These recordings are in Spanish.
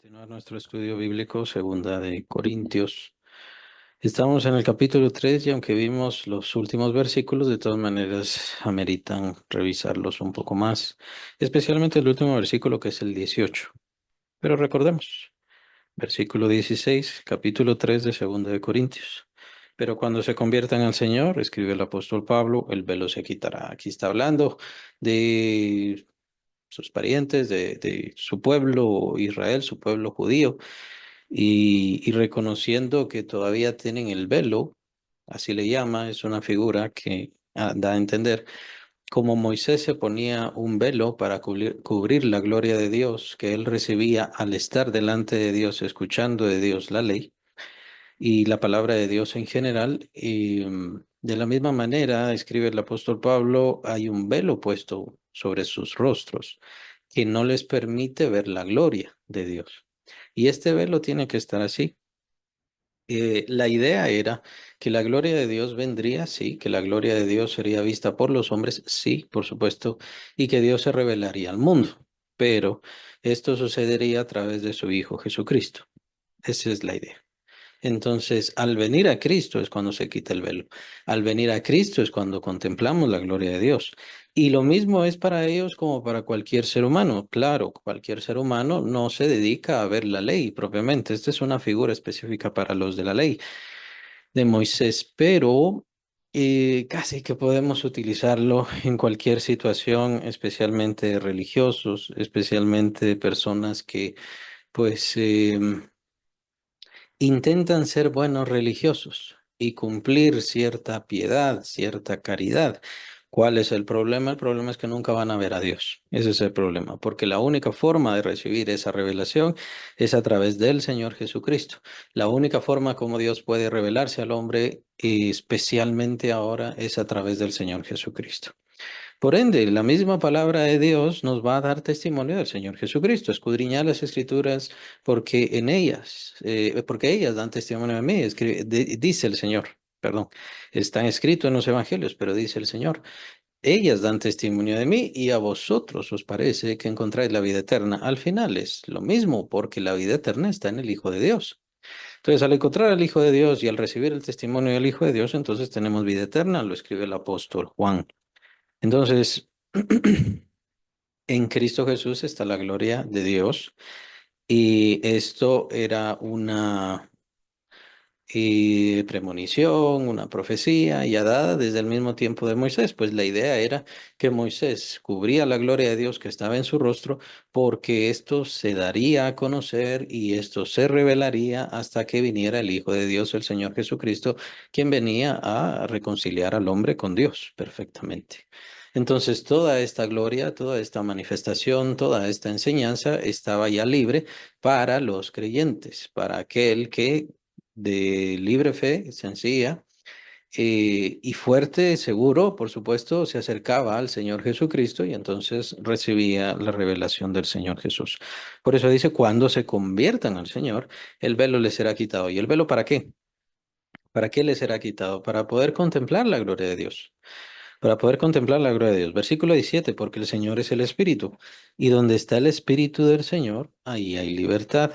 Continuar nuestro estudio bíblico, segunda de Corintios. Estamos en el capítulo 3 y aunque vimos los últimos versículos, de todas maneras ameritan revisarlos un poco más, especialmente el último versículo que es el 18. Pero recordemos, versículo 16, capítulo 3 de segunda de Corintios. Pero cuando se conviertan al Señor, escribe el apóstol Pablo, el velo se quitará. Aquí está hablando de sus parientes, de su pueblo Israel, su pueblo judío, y reconociendo que todavía tienen el velo, así le llama, es una figura que da a entender, como Moisés se ponía un velo para cubrir la gloria de Dios que él recibía al estar delante de Dios, escuchando de Dios la ley y la palabra de Dios en general. Y de la misma manera, escribe el apóstol Pablo, hay un velo puesto sobre sus rostros que no les permite ver la gloria de Dios. Y este velo tiene que estar así. La idea era que la gloria de Dios vendría, sí, que la gloria de Dios sería vista por los hombres, sí, por supuesto, y que Dios se revelaría al mundo. Pero esto sucedería a través de su Hijo Jesucristo. Esa es la idea. Entonces, al venir a Cristo es cuando se quita el velo. Al venir a Cristo es cuando contemplamos la gloria de Dios. Y lo mismo es para ellos como para cualquier ser humano. Claro, cualquier ser humano no se dedica a ver la ley propiamente. Esta es una figura específica para los de la ley de Moisés, pero casi que podemos utilizarlo en cualquier situación, especialmente religiosos, especialmente personas que pues intentan ser buenos religiosos y cumplir cierta piedad, cierta caridad. ¿Cuál es el problema? El problema es que nunca van a ver a Dios. Ese es el problema, porque la única forma de recibir esa revelación es a través del Señor Jesucristo. La única forma como Dios puede revelarse al hombre, y especialmente ahora, es a través del Señor Jesucristo. Por ende, la misma palabra de Dios nos va a dar testimonio del Señor Jesucristo. Escudriñad las Escrituras porque en ellas, porque ellas dan testimonio de mí, dice el Señor. Perdón, está escrito en los Evangelios, pero dice el Señor, ellas dan testimonio de mí y a vosotros os parece que encontráis la vida eterna. Al final es lo mismo, porque la vida eterna está en el Hijo de Dios. Entonces, al encontrar al Hijo de Dios y al recibir el testimonio del Hijo de Dios, entonces tenemos vida eterna, lo escribe el apóstol Juan. Entonces, en Cristo Jesús está la gloria de Dios y esto era una premonición, una profecía ya dada desde el mismo tiempo de Moisés, pues la idea era que Moisés cubría la gloria de Dios que estaba en su rostro porque esto se daría a conocer y esto se revelaría hasta que viniera el Hijo de Dios, el Señor Jesucristo, quien venía a reconciliar al hombre con Dios perfectamente. Entonces, toda esta gloria, toda esta manifestación, toda esta enseñanza estaba ya libre para los creyentes, para aquel que de libre fe, sencilla, y fuerte, seguro, por supuesto, se acercaba al Señor Jesucristo y entonces recibía la revelación del Señor Jesús. Por eso dice, cuando se conviertan al Señor, el velo les será quitado. ¿Y el velo para qué? ¿Para qué les será quitado? Para poder contemplar la gloria de Dios. Para poder contemplar la gloria de Dios. Versículo 17, porque el Señor es el Espíritu, y donde está el Espíritu del Señor, ahí hay libertad.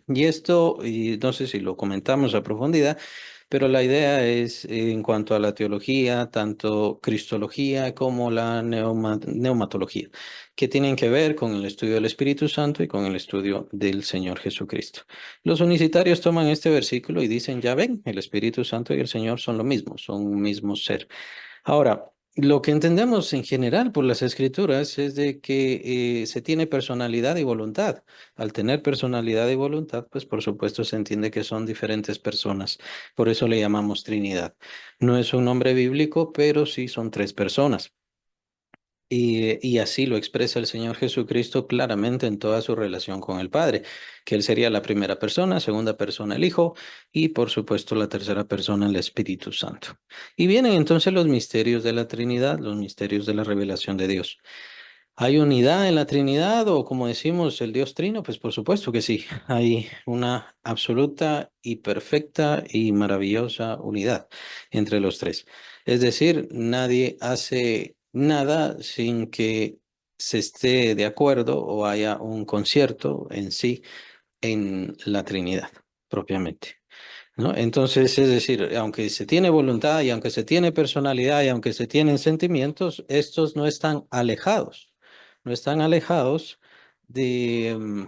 Y esto, y no sé si lo comentamos a profundidad, pero la idea es en cuanto a la teología, tanto cristología como la neumatología, que tienen que ver con el estudio del Espíritu Santo y con el estudio del Señor Jesucristo. Los unicitarios toman este versículo y dicen, ya ven, el Espíritu Santo y el Señor son lo mismo, son un mismo ser. Ahora, lo que entendemos en general por las escrituras es de que se tiene personalidad y voluntad. Al tener personalidad y voluntad, pues por supuesto se entiende que son diferentes personas. Por eso le llamamos Trinidad. No es un nombre bíblico, pero sí son tres personas. Y así lo expresa el Señor Jesucristo claramente en toda su relación con el Padre, que Él sería la primera persona, segunda persona el Hijo y por supuesto la tercera persona el Espíritu Santo. Y vienen entonces los misterios de la Trinidad, los misterios de la revelación de Dios. ¿Hay unidad en la Trinidad o como decimos el Dios Trino? Pues por supuesto que sí, hay una absoluta y perfecta y maravillosa unidad entre los tres. Es decir, nadie hace nada sin que se esté de acuerdo o haya un concierto en sí en la Trinidad propiamente, ¿no? Entonces, es decir, aunque se tiene voluntad y aunque se tiene personalidad y aunque se tienen sentimientos, estos no están alejados de,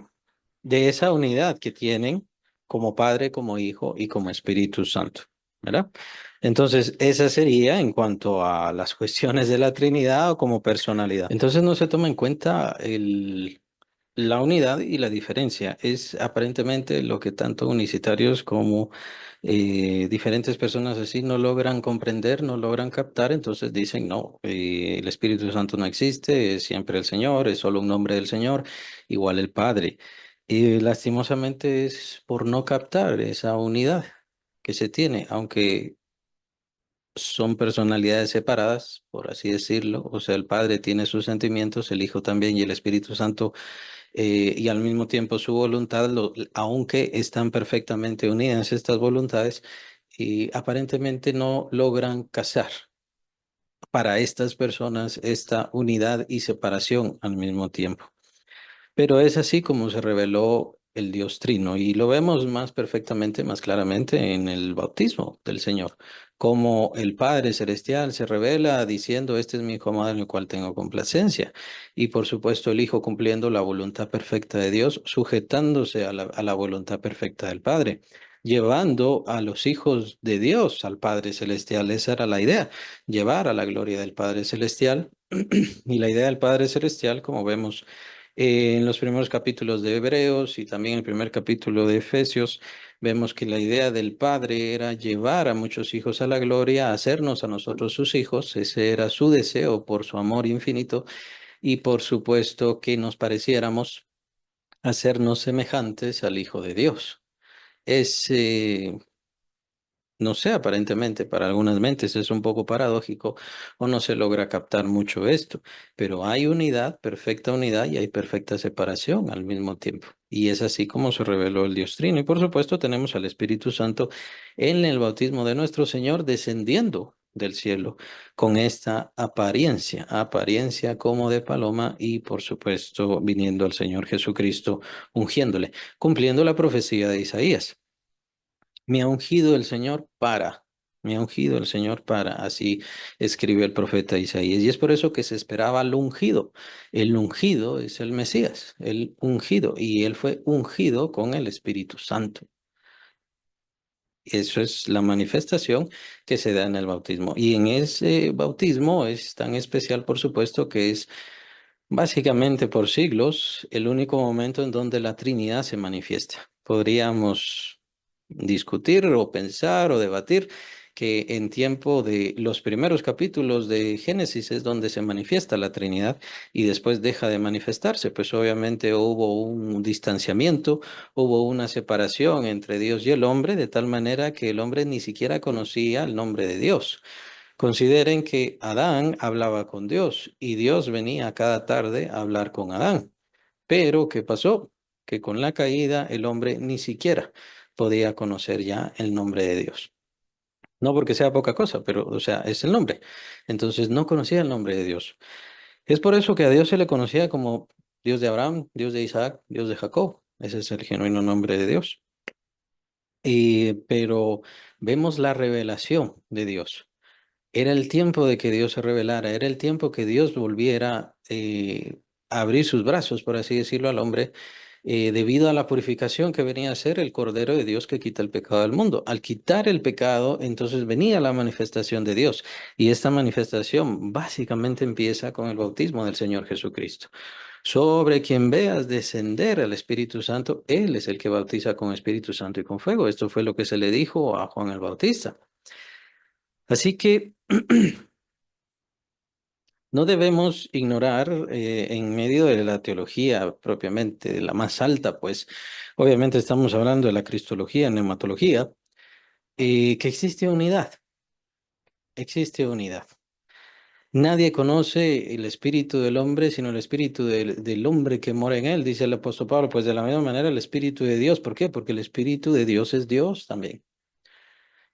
de esa unidad que tienen como Padre, como Hijo y como Espíritu Santo, ¿verdad? Entonces, esa sería en cuanto a las cuestiones de la Trinidad o como personalidad. Entonces, no se toma en cuenta la unidad y la diferencia. Es aparentemente lo que tanto unicitarios como diferentes personas así no logran comprender, no logran captar, entonces dicen, no, el Espíritu Santo no existe, es siempre el Señor, es solo un nombre del Señor, igual el Padre. Y lastimosamente es por no captar esa unidad que se tiene, aunque son personalidades separadas, por así decirlo. O sea, el Padre tiene sus sentimientos, el Hijo también y el Espíritu Santo, y al mismo tiempo su voluntad, aunque están perfectamente unidas estas voluntades, y aparentemente no logran casar para estas personas esta unidad y separación al mismo tiempo. Pero es así como se reveló el Dios Trino y lo vemos más perfectamente, más claramente en el bautismo del Señor, como el Padre Celestial se revela diciendo, este es mi Hijo amado en el cual tengo complacencia. Y por supuesto el Hijo cumpliendo la voluntad perfecta de Dios, sujetándose a la voluntad perfecta del Padre, llevando a los hijos de Dios al Padre Celestial. Esa era la idea, llevar a la gloria del Padre Celestial. Y la idea del Padre Celestial, como vemos en los primeros capítulos de Hebreos y también el primer capítulo de Efesios, vemos que la idea del Padre era llevar a muchos hijos a la gloria, hacernos a nosotros sus hijos. Ese era su deseo por su amor infinito y por supuesto que nos pareciéramos hacernos semejantes al Hijo de Dios. Es no sé, aparentemente para algunas mentes es un poco paradójico o no se logra captar mucho esto, pero hay unidad, perfecta unidad y hay perfecta separación al mismo tiempo. Y es así como se reveló el Dios Trino. Y por supuesto tenemos al Espíritu Santo en el bautismo de nuestro Señor descendiendo del cielo con esta apariencia como de paloma y por supuesto viniendo al Señor Jesucristo ungiéndole, cumpliendo la profecía de Isaías. Me ha ungido el Señor para, me ha ungido el Señor para, así escribe el profeta Isaías. Y es por eso que se esperaba al ungido. El ungido es el Mesías, el ungido, y él fue ungido con el Espíritu Santo. Eso es la manifestación que se da en el bautismo. Y en ese bautismo es tan especial, por supuesto, que es básicamente por siglos, el único momento en donde la Trinidad se manifiesta. Podríamos discutir o pensar o debatir que en tiempo de los primeros capítulos de Génesis es donde se manifiesta la Trinidad y después deja de manifestarse, pues obviamente hubo un distanciamiento, hubo una separación entre Dios y el hombre, de tal manera que el hombre ni siquiera conocía el nombre de Dios. Consideren que Adán hablaba con Dios y Dios venía cada tarde a hablar con Adán. Pero, ¿qué pasó? Que con la caída el hombre ni siquiera podía conocer ya el nombre de Dios. No porque sea poca cosa, pero, o sea, es el nombre. Entonces no conocía el nombre de Dios. Es por eso que a Dios se le conocía como Dios de Abraham, Dios de Isaac, Dios de Jacob. Ese es el genuino nombre de Dios. Pero vemos la revelación de Dios. Era el tiempo de que Dios se revelara, era el tiempo que Dios volviera a abrir sus brazos, por así decirlo, al hombre, debido a la purificación que venía a ser el Cordero de Dios que quita el pecado del mundo. Al quitar el pecado, entonces venía la manifestación de Dios. Y esta manifestación básicamente empieza con el bautismo del Señor Jesucristo. Sobre quien veas descender al Espíritu Santo, Él es el que bautiza con Espíritu Santo y con fuego. Esto fue lo que se le dijo a Juan el Bautista. Así que no debemos ignorar en medio de la teología propiamente, de la más alta, pues obviamente estamos hablando de la cristología, neumatología, que existe unidad. Nadie conoce el espíritu del hombre sino el espíritu del hombre que mora en él, dice el apóstol Pablo, pues de la misma manera el espíritu de Dios. ¿Por qué? Porque el espíritu de Dios es Dios también.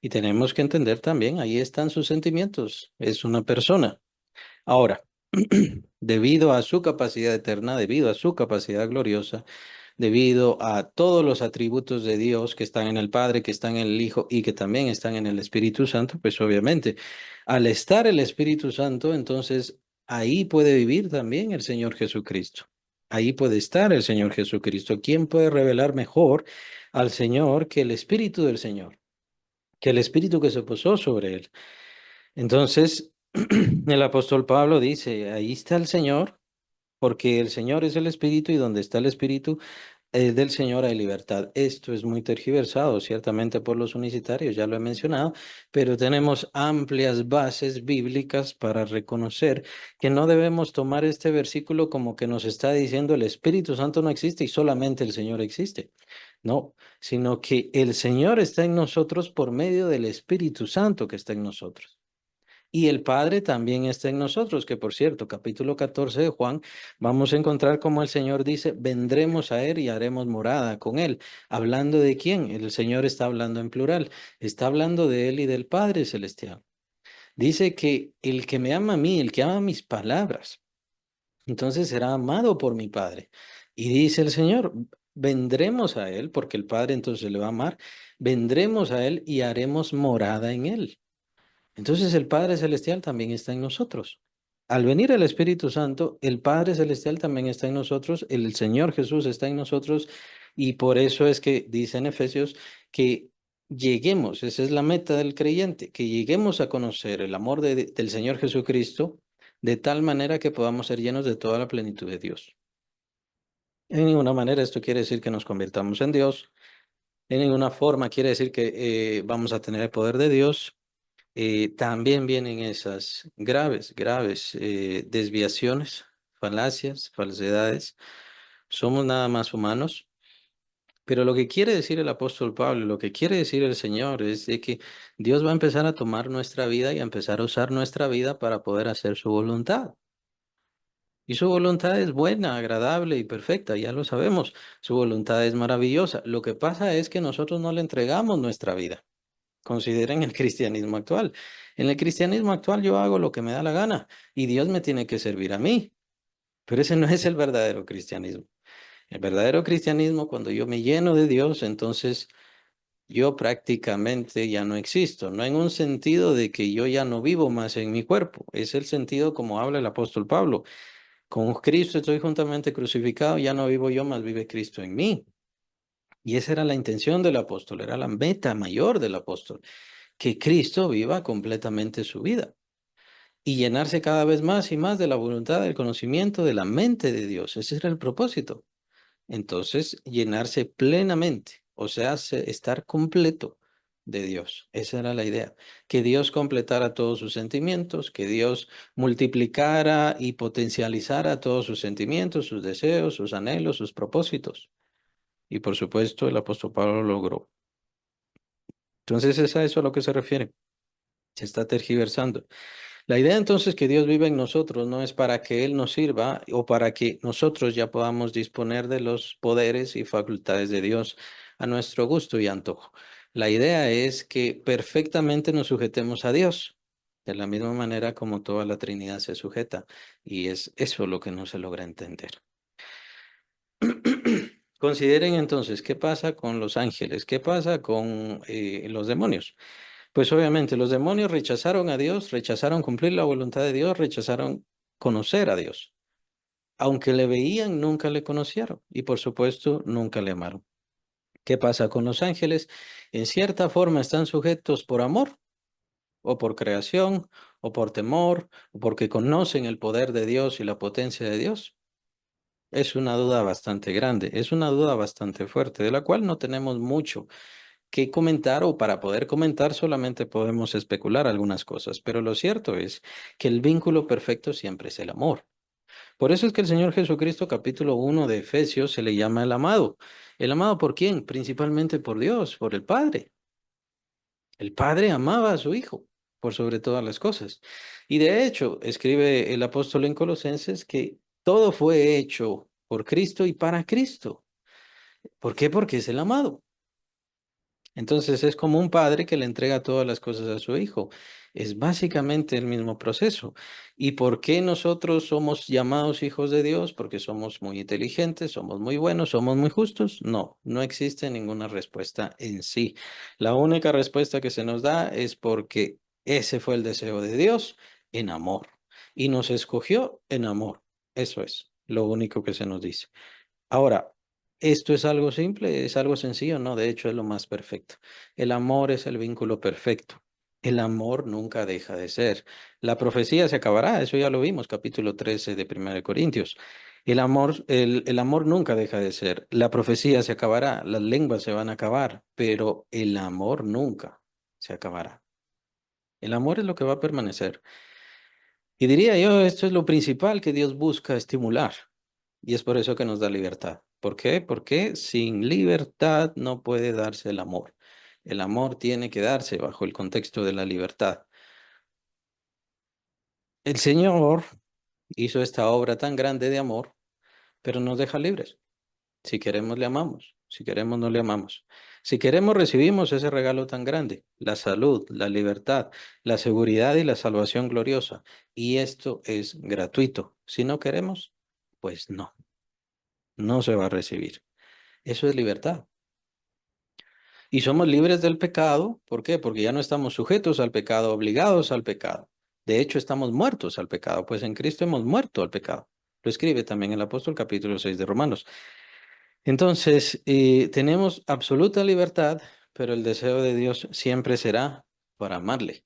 Y tenemos que entender también, ahí están sus sentimientos, es una persona. Ahora, debido a su capacidad eterna, debido a su capacidad gloriosa, debido a todos los atributos de Dios que están en el Padre, que están en el Hijo y que también están en el Espíritu Santo, pues obviamente, al estar el Espíritu Santo, entonces ahí puede vivir también el Señor Jesucristo. Ahí puede estar el Señor Jesucristo. ¿Quién puede revelar mejor al Señor que el Espíritu del Señor, que el Espíritu que se posó sobre él? Entonces, el apóstol Pablo dice, ahí está el Señor, porque el Señor es el Espíritu y donde está el Espíritu del Señor hay libertad. Esto es muy tergiversado, ciertamente por los unicitarios, ya lo he mencionado, pero tenemos amplias bases bíblicas para reconocer que no debemos tomar este versículo como que nos está diciendo el Espíritu Santo no existe y solamente el Señor existe. No, sino que el Señor está en nosotros por medio del Espíritu Santo que está en nosotros. Y el Padre también está en nosotros, que por cierto, capítulo 14 de Juan, vamos a encontrar como el Señor dice, vendremos a Él y haremos morada con Él. ¿Hablando de quién? El Señor está hablando en plural, está hablando de Él y del Padre Celestial. Dice que el que me ama a mí, el que ama mis palabras, entonces será amado por mi Padre. Y dice el Señor, vendremos a Él, porque el Padre entonces le va a amar, vendremos a Él y haremos morada en Él. Entonces el Padre Celestial también está en nosotros. Al venir el Espíritu Santo, el Padre Celestial también está en nosotros, el Señor Jesús está en nosotros y por eso es que dice en Efesios que lleguemos, esa es la meta del creyente, que lleguemos a conocer el amor del Señor Jesucristo de tal manera que podamos ser llenos de toda la plenitud de Dios. En ninguna manera esto quiere decir que nos convirtamos en Dios, en ninguna forma quiere decir que vamos a tener el poder de Dios. También vienen esas graves desviaciones, falacias, falsedades. Somos nada más humanos, pero lo que quiere decir el apóstol Pablo, lo que quiere decir el Señor es de que Dios va a empezar a tomar nuestra vida y a empezar a usar nuestra vida para poder hacer su voluntad. Y su voluntad es buena, agradable y perfecta, ya lo sabemos. Su voluntad es maravillosa. Lo que pasa es que nosotros no le entregamos nuestra vida. Consideren el cristianismo actual. En el cristianismo actual yo hago lo que me da la gana y Dios me tiene que servir a mí. Pero ese no es el verdadero cristianismo. El verdadero cristianismo, cuando yo me lleno de Dios, entonces yo prácticamente ya no existo. No en un sentido de que yo ya no vivo más en mi cuerpo. Es el sentido como habla el apóstol Pablo. Con Cristo estoy juntamente crucificado, ya no vivo yo, más vive Cristo en mí. Y esa era la intención del apóstol, era la meta mayor del apóstol, que Cristo viva completamente su vida y llenarse cada vez más y más de la voluntad, del conocimiento, de la mente de Dios. Ese era el propósito. Entonces, llenarse plenamente, o sea, estar completo de Dios. Esa era la idea. Que Dios completara todos sus sentimientos, que Dios multiplicara y potencializara todos sus sentimientos, sus deseos, sus anhelos, sus propósitos. Y por supuesto, el apóstol Pablo lo logró. Entonces, es a eso a lo que se refiere. Se está tergiversando. La idea entonces que Dios vive en nosotros no es para que Él nos sirva o para que nosotros ya podamos disponer de los poderes y facultades de Dios a nuestro gusto y antojo. La idea es que perfectamente nos sujetemos a Dios, de la misma manera como toda la Trinidad se sujeta, y es eso lo que no se logra entender. Consideren entonces qué pasa con los ángeles, qué pasa con los demonios. Pues obviamente los demonios rechazaron a Dios, rechazaron cumplir la voluntad de Dios, rechazaron conocer a Dios. Aunque le veían, nunca le conocieron y por supuesto nunca le amaron. ¿Qué pasa con los ángeles? En cierta forma están sujetos por amor o por creación o por temor o porque conocen el poder de Dios y la potencia de Dios. Es una duda bastante grande, es una duda bastante fuerte, de la cual no tenemos mucho que comentar o para poder comentar solamente podemos especular algunas cosas, pero lo cierto es que el vínculo perfecto siempre es el amor. Por eso es que el Señor Jesucristo, capítulo 1 de Efesios, se le llama el amado. ¿El amado por quién? Principalmente por Dios, por el Padre. El Padre amaba a su Hijo por sobre todas las cosas. Y de hecho, escribe el apóstol en Colosenses que todo fue hecho por Cristo y para Cristo. ¿Por qué? Porque es el amado. Entonces es como un padre que le entrega todas las cosas a su hijo. Es básicamente el mismo proceso. ¿Y por qué nosotros somos llamados hijos de Dios? Porque somos muy inteligentes, somos muy buenos, somos muy justos. No, no existe ninguna respuesta en sí. La única respuesta que se nos da es porque ese fue el deseo de Dios en amor y nos escogió en amor. Eso es lo único que se nos dice. Ahora, ¿esto es algo simple? ¿Es algo sencillo? No, de hecho es lo más perfecto. El amor es el vínculo perfecto. El amor nunca deja de ser. La profecía se acabará, eso ya lo vimos, capítulo 13 de 1 Corintios. El amor nunca deja de ser. La profecía se acabará, las lenguas se van a acabar, pero el amor nunca se acabará. El amor es lo que va a permanecer. Y diría yo, esto es lo principal que Dios busca estimular. Y es por eso que nos da libertad. ¿Por qué? Porque sin libertad no puede darse el amor. El amor tiene que darse bajo el contexto de la libertad. El Señor hizo esta obra tan grande de amor, pero nos deja libres. Si queremos, le amamos. Si queremos, no le amamos. Si queremos, recibimos ese regalo tan grande, la salud, la libertad, la seguridad y la salvación gloriosa. Y esto es gratuito. Si no queremos, pues no, no se va a recibir. Eso es libertad. Y somos libres del pecado. ¿Por qué? Porque ya no estamos sujetos al pecado, obligados al pecado. De hecho, estamos muertos al pecado, pues en Cristo hemos muerto al pecado. Lo escribe también el apóstol capítulo 6 de Romanos. Entonces, tenemos absoluta libertad, pero el deseo de Dios siempre será para amarle,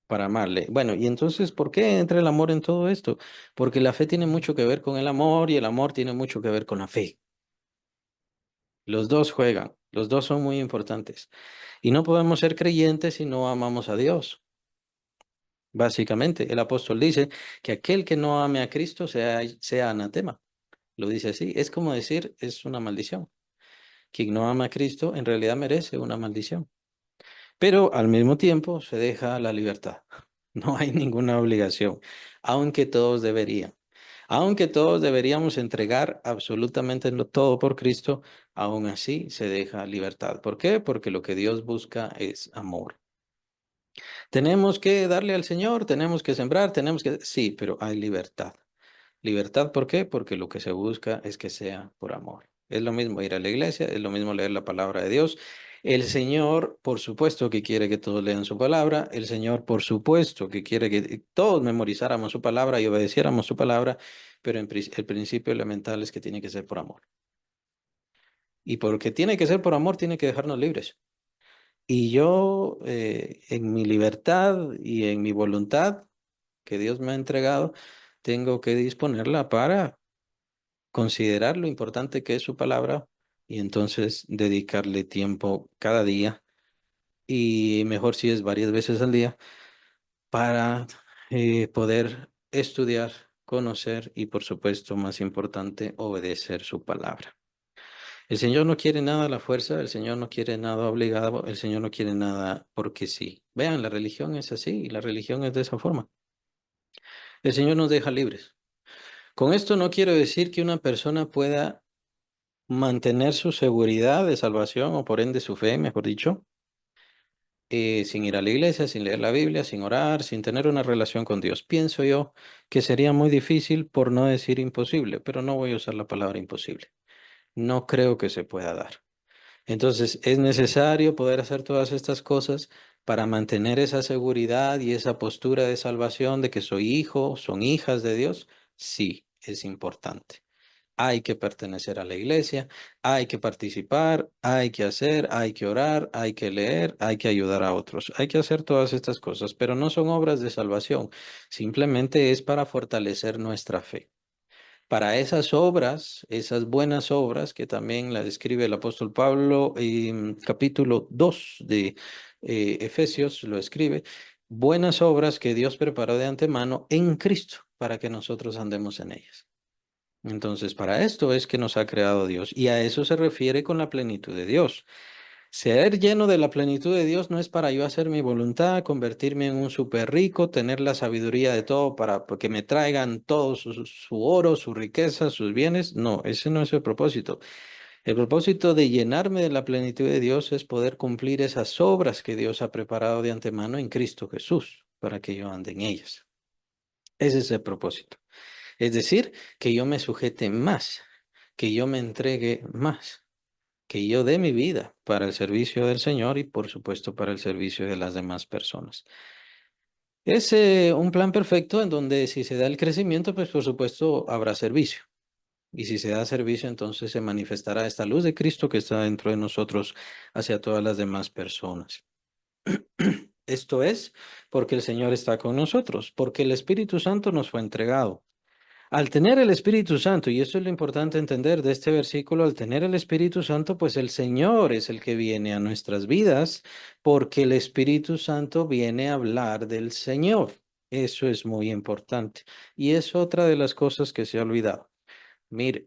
para amarle. Bueno, y entonces, ¿por qué entra el amor en todo esto? Porque la fe tiene mucho que ver con el amor y el amor tiene mucho que ver con la fe. Los dos juegan, los dos son muy importantes. Y no podemos ser creyentes si no amamos a Dios. Básicamente, el apóstol dice que aquel que no ame a Cristo sea anatema. Lo dice así. Es como decir, es una maldición. Quien no ama a Cristo en realidad merece una maldición. Pero al mismo tiempo se deja la libertad. No hay ninguna obligación, aunque todos deberían. Aunque todos deberíamos entregar absolutamente todo por Cristo, aún así se deja libertad. ¿Por qué? Porque lo que Dios busca es amor. Tenemos que darle al Señor, tenemos que sembrar, tenemos que... Sí, pero hay libertad. Libertad, ¿por qué? Porque lo que se busca es que sea por amor. Es lo mismo ir a la iglesia, es lo mismo leer la palabra de Dios. El Señor, por supuesto que quiere que todos lean su palabra. El Señor, por supuesto que quiere que todos memorizáramos su palabra y obedeciéramos su palabra, pero el principio elemental es que tiene que ser por amor. Y porque tiene que ser por amor, tiene que dejarnos libres. Y yo, en mi libertad y en mi voluntad que Dios me ha entregado, tengo que disponerla para considerar lo importante que es su palabra y entonces dedicarle tiempo cada día y mejor si es varias veces al día para poder estudiar, conocer y por supuesto, más importante, obedecer su palabra. El Señor no quiere nada a la fuerza, el Señor no quiere nada obligado, el Señor no quiere nada porque sí. Vean, la religión es así y la religión es de esa forma. El Señor nos deja libres. Con esto no quiero decir que una persona pueda mantener su seguridad de salvación o por ende su fe, mejor dicho, sin ir a la iglesia, sin leer la Biblia, sin orar, sin tener una relación con Dios. Pienso yo que sería muy difícil, por no decir imposible, pero no voy a usar la palabra imposible. No creo que se pueda dar. Entonces, ¿es necesario poder hacer todas estas cosas para mantener esa seguridad y esa postura de salvación de que soy hijo, son hijas de Dios? Sí, es importante. Hay que pertenecer a la iglesia, hay que participar, hay que hacer, hay que orar, hay que leer, hay que ayudar a otros. Hay que hacer todas estas cosas, pero no son obras de salvación. Simplemente es para fortalecer nuestra fe. Para esas obras, esas buenas obras que también la describe el apóstol Pablo en capítulo 2 de Efesios, lo escribe, buenas obras que Dios preparó de antemano en Cristo para que nosotros andemos en ellas. Entonces, para esto es que nos ha creado Dios y a eso se refiere con la plenitud de Dios. Ser lleno de la plenitud de Dios no es para yo hacer mi voluntad, convertirme en un súper rico, tener la sabiduría de todo para que me traigan todo su oro, su riqueza, sus bienes. No, ese no es el propósito. El propósito de llenarme de la plenitud de Dios es poder cumplir esas obras que Dios ha preparado de antemano en Cristo Jesús para que yo ande en ellas. Ese es el propósito. Es decir, que yo me sujete más, que yo me entregue más, que yo dé mi vida para el servicio del Señor y por supuesto para el servicio de las demás personas. Es un plan perfecto en donde si se da el crecimiento, pues por supuesto habrá servicio. Y si se da servicio, entonces se manifestará esta luz de Cristo que está dentro de nosotros hacia todas las demás personas. Esto es porque el Señor está con nosotros, porque el Espíritu Santo nos fue entregado. Al tener el Espíritu Santo, y esto es lo importante entender de este versículo, al tener el Espíritu Santo, pues el Señor es el que viene a nuestras vidas, porque el Espíritu Santo viene a hablar del Señor. Eso es muy importante. Y es otra de las cosas que se ha olvidado. Mire,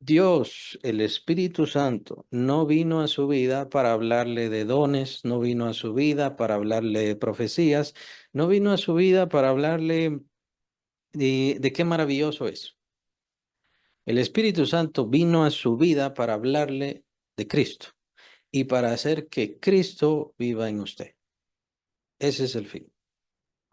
Dios, el Espíritu Santo, no vino a su vida para hablarle de dones, no vino a su vida para hablarle de profecías, no vino a su vida para hablarle de qué maravilloso es. El Espíritu Santo vino a su vida para hablarle de Cristo y para hacer que Cristo viva en usted. Ese es el fin.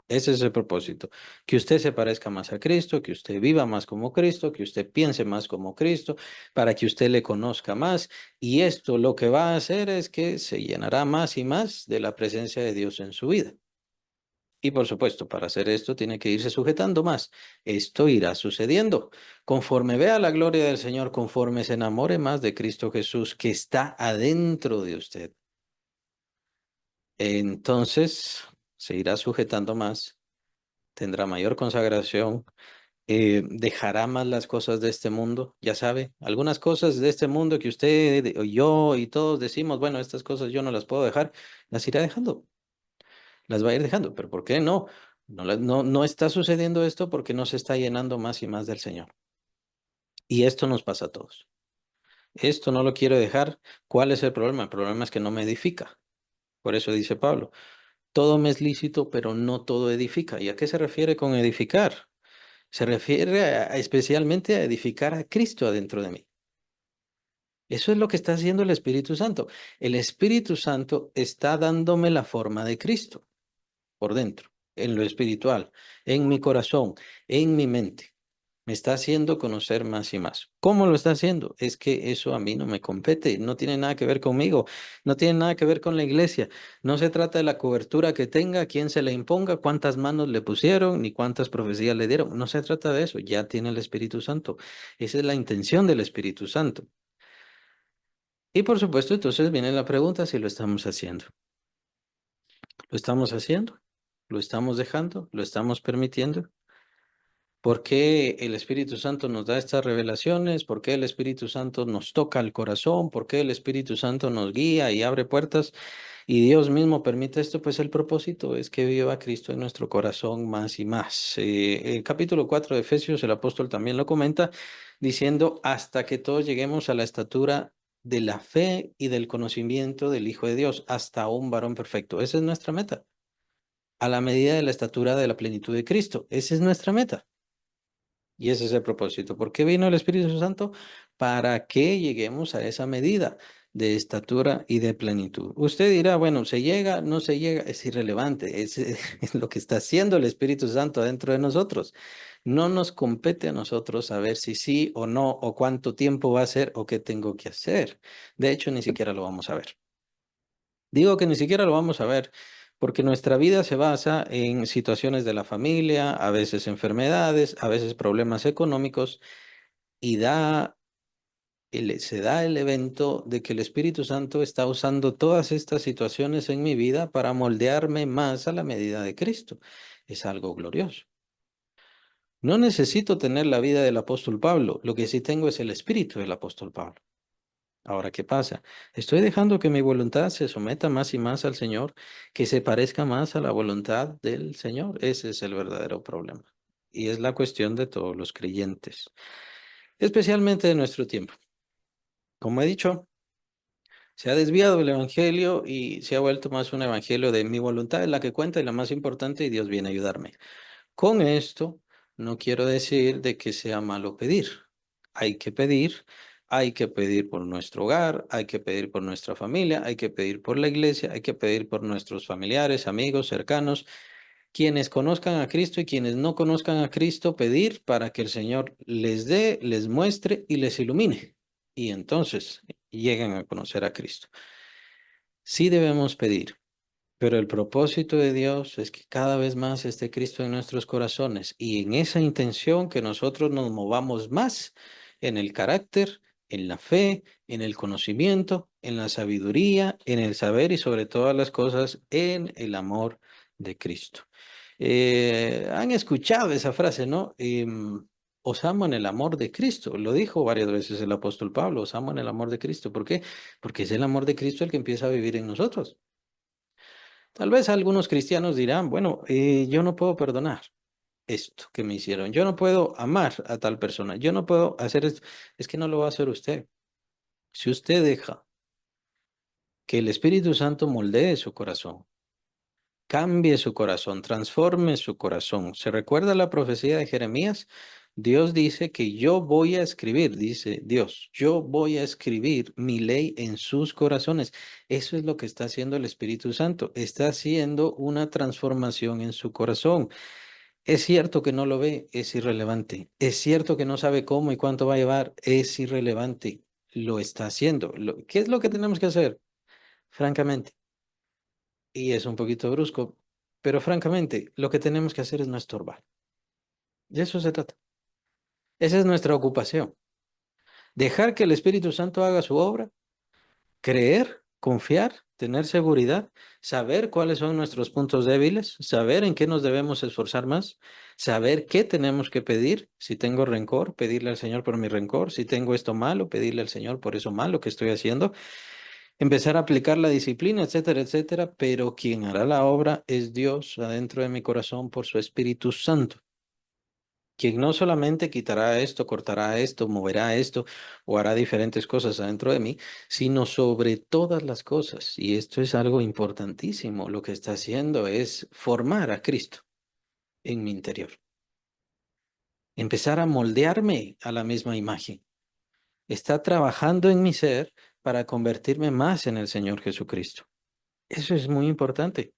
Ese es el propósito. Que usted se parezca más a Cristo, que usted viva más como Cristo, que usted piense más como Cristo, para que usted le conozca más. Y esto lo que va a hacer es que se llenará más y más de la presencia de Dios en su vida. Y por supuesto, para hacer esto tiene que irse sujetando más. Esto irá sucediendo. Conforme vea la gloria del Señor, conforme se enamore más de Cristo Jesús que está adentro de usted. Entonces se irá sujetando más, tendrá mayor consagración, dejará más las cosas de este mundo. Ya sabe, algunas cosas de este mundo que usted o yo y todos decimos, bueno, estas cosas yo no las puedo dejar, las irá dejando. Las va a ir dejando, pero ¿por qué no? No está sucediendo esto porque no se está llenando más y más del Señor. Y esto nos pasa a todos. Esto no lo quiero dejar. ¿Cuál es el problema? El problema es que no me edifica. Por eso dice Pablo, todo me es lícito, pero no todo edifica. ¿Y a qué se refiere con edificar? Se refiere especialmente a edificar a Cristo adentro de mí. Eso es lo que está haciendo el Espíritu Santo. El Espíritu Santo está dándome la forma de Cristo por dentro, en lo espiritual, en mi corazón, en mi mente. Me está haciendo conocer más y más. ¿Cómo lo está haciendo? Es que eso a mí no me compete, no tiene nada que ver conmigo, no tiene nada que ver con la iglesia. No se trata de la cobertura que tenga, quién se le imponga, cuántas manos le pusieron, ni cuántas profecías le dieron. No se trata de eso, ya tiene el Espíritu Santo. Esa es la intención del Espíritu Santo. Y por supuesto, entonces viene la pregunta si lo estamos haciendo. ¿Lo estamos haciendo? ¿Lo estamos dejando? ¿Lo estamos permitiendo? ¿Por qué el Espíritu Santo nos da estas revelaciones? ¿Por qué el Espíritu Santo nos toca el corazón? ¿Por qué el Espíritu Santo nos guía y abre puertas? Y Dios mismo permite esto, pues el propósito es que viva Cristo en nuestro corazón más y más. El capítulo 4 de Efesios, el apóstol también lo comenta, diciendo, hasta que todos lleguemos a la estatura de la fe y del conocimiento del Hijo de Dios, hasta un varón perfecto. Esa es nuestra meta. A la medida de la estatura de la plenitud de Cristo. Esa es nuestra meta. Y ese es el propósito. ¿Por qué vino el Espíritu Santo? Para que lleguemos a esa medida de estatura y de plenitud. Usted dirá, bueno, ¿se llega? ¿No se llega? Es irrelevante. Es lo que está haciendo el Espíritu Santo dentro de nosotros. No nos compete a nosotros saber si sí o no, o cuánto tiempo va a ser, o qué tengo que hacer. De hecho, ni siquiera lo vamos a ver. Digo que ni siquiera lo vamos a ver porque nuestra vida se basa en situaciones de la familia, a veces enfermedades, a veces problemas económicos y se da el evento de que el Espíritu Santo está usando todas estas situaciones en mi vida para moldearme más a la medida de Cristo. Es algo glorioso. No necesito tener la vida del apóstol Pablo, lo que sí tengo es el espíritu del apóstol Pablo. Ahora, ¿qué pasa? Estoy dejando que mi voluntad se someta más y más al Señor, que se parezca más a la voluntad del Señor. Ese es el verdadero problema. Y es la cuestión de todos los creyentes, especialmente de nuestro tiempo. Como he dicho, se ha desviado el Evangelio y se ha vuelto más un Evangelio de mi voluntad es la que cuenta y la más importante y Dios viene a ayudarme. Con esto no quiero decir de que sea malo pedir. Hay que pedir, hay que pedir por nuestro hogar, hay que pedir por nuestra familia, hay que pedir por la iglesia, hay que pedir por nuestros familiares, amigos, cercanos, quienes conozcan a Cristo y quienes no conozcan a Cristo, pedir para que el Señor les dé, les muestre y les ilumine. Y entonces lleguen a conocer a Cristo. Sí debemos pedir, pero el propósito de Dios es que cada vez más esté Cristo en nuestros corazones y en esa intención que nosotros nos movamos más en el carácter, en la fe, en el conocimiento, en la sabiduría, en el saber y sobre todas las cosas en el amor de Cristo. Han escuchado esa frase, ¿no? Os amo en el amor de Cristo. Lo dijo varias veces el apóstol Pablo, os amo en el amor de Cristo. ¿Por qué? Porque es el amor de Cristo el que empieza a vivir en nosotros. Tal vez algunos cristianos dirán, bueno, yo no puedo perdonar esto que me hicieron, yo no puedo amar a tal persona, yo no puedo hacer esto. Es que no lo va a hacer usted. Si usted deja que el Espíritu Santo moldee su corazón, cambie su corazón, transforme su corazón. ¿Se recuerda la profecía de Jeremías? Dios dice que yo voy a escribir, dice Dios, yo voy a escribir mi ley en sus corazones. Eso es lo que está haciendo el Espíritu Santo. Está haciendo una transformación en su corazón. Es cierto que no lo ve, es irrelevante. Es cierto que no sabe cómo y cuánto va a llevar, es irrelevante. Lo está haciendo. ¿Qué es lo que tenemos que hacer? Francamente, y es un poquito brusco, pero francamente, lo que tenemos que hacer es no estorbar. De eso se trata. Esa es nuestra ocupación. Dejar que el Espíritu Santo haga su obra, creer, confiar, tener seguridad, saber cuáles son nuestros puntos débiles, saber en qué nos debemos esforzar más, saber qué tenemos que pedir. Si tengo rencor, pedirle al Señor por mi rencor. Si tengo esto malo, pedirle al Señor por eso malo que estoy haciendo. Empezar a aplicar la disciplina, etcétera, etcétera. Pero quien hará la obra es Dios adentro de mi corazón por su Espíritu Santo, quien no solamente quitará esto, cortará esto, moverá esto o hará diferentes cosas adentro de mí, sino sobre todas las cosas. Y esto es algo importantísimo. Lo que está haciendo es formar a Cristo en mi interior, empezar a moldearme a la misma imagen. Está trabajando en mi ser para convertirme más en el Señor Jesucristo. Eso es muy importante.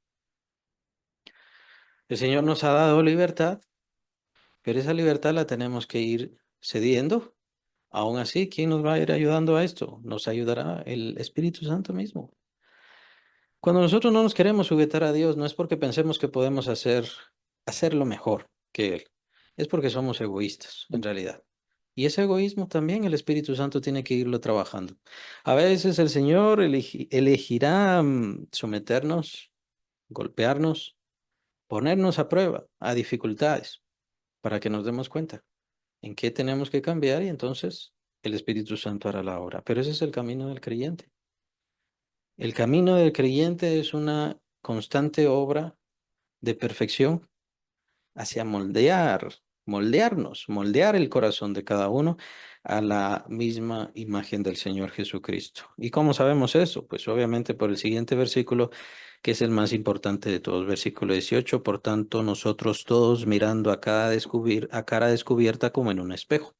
El Señor nos ha dado libertad, pero esa libertad la tenemos que ir cediendo. Aún así, ¿quién nos va a ir ayudando a esto? Nos ayudará el Espíritu Santo mismo. Cuando nosotros no nos queremos sujetar a Dios, no es porque pensemos que podemos hacerlo mejor que Él. Es porque somos egoístas, en realidad. Y ese egoísmo también el Espíritu Santo tiene que irlo trabajando. A veces el Señor elegirá someternos, golpearnos, ponernos a prueba, a dificultades, para que nos demos cuenta en qué tenemos que cambiar y entonces el Espíritu Santo hará la obra. Pero ese es el camino del creyente. El camino del creyente es una constante obra de perfección hacia moldear el corazón de cada uno a la misma imagen del Señor Jesucristo. ¿Y cómo sabemos eso? Pues obviamente por el siguiente versículo, que es el más importante de todos, versículo 18. Por tanto, nosotros todos mirando a cara descubierta como en un espejo.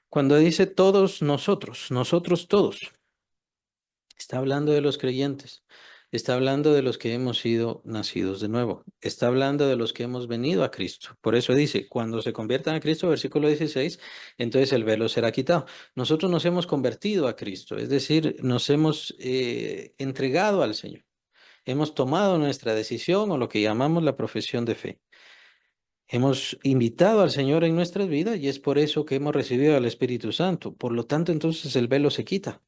Cuando dice todos nosotros todos, está hablando de los creyentes, está hablando de los que hemos sido nacidos de nuevo, está hablando de los que hemos venido a Cristo. Por eso dice, cuando se conviertan a Cristo, versículo 16, entonces el velo será quitado. Nosotros nos hemos convertido a Cristo, es decir, nos hemos entregado al Señor. Hemos tomado nuestra decisión o lo que llamamos la profesión de fe. Hemos invitado al Señor en nuestras vidas y es por eso que hemos recibido al Espíritu Santo. Por lo tanto, entonces el velo se quita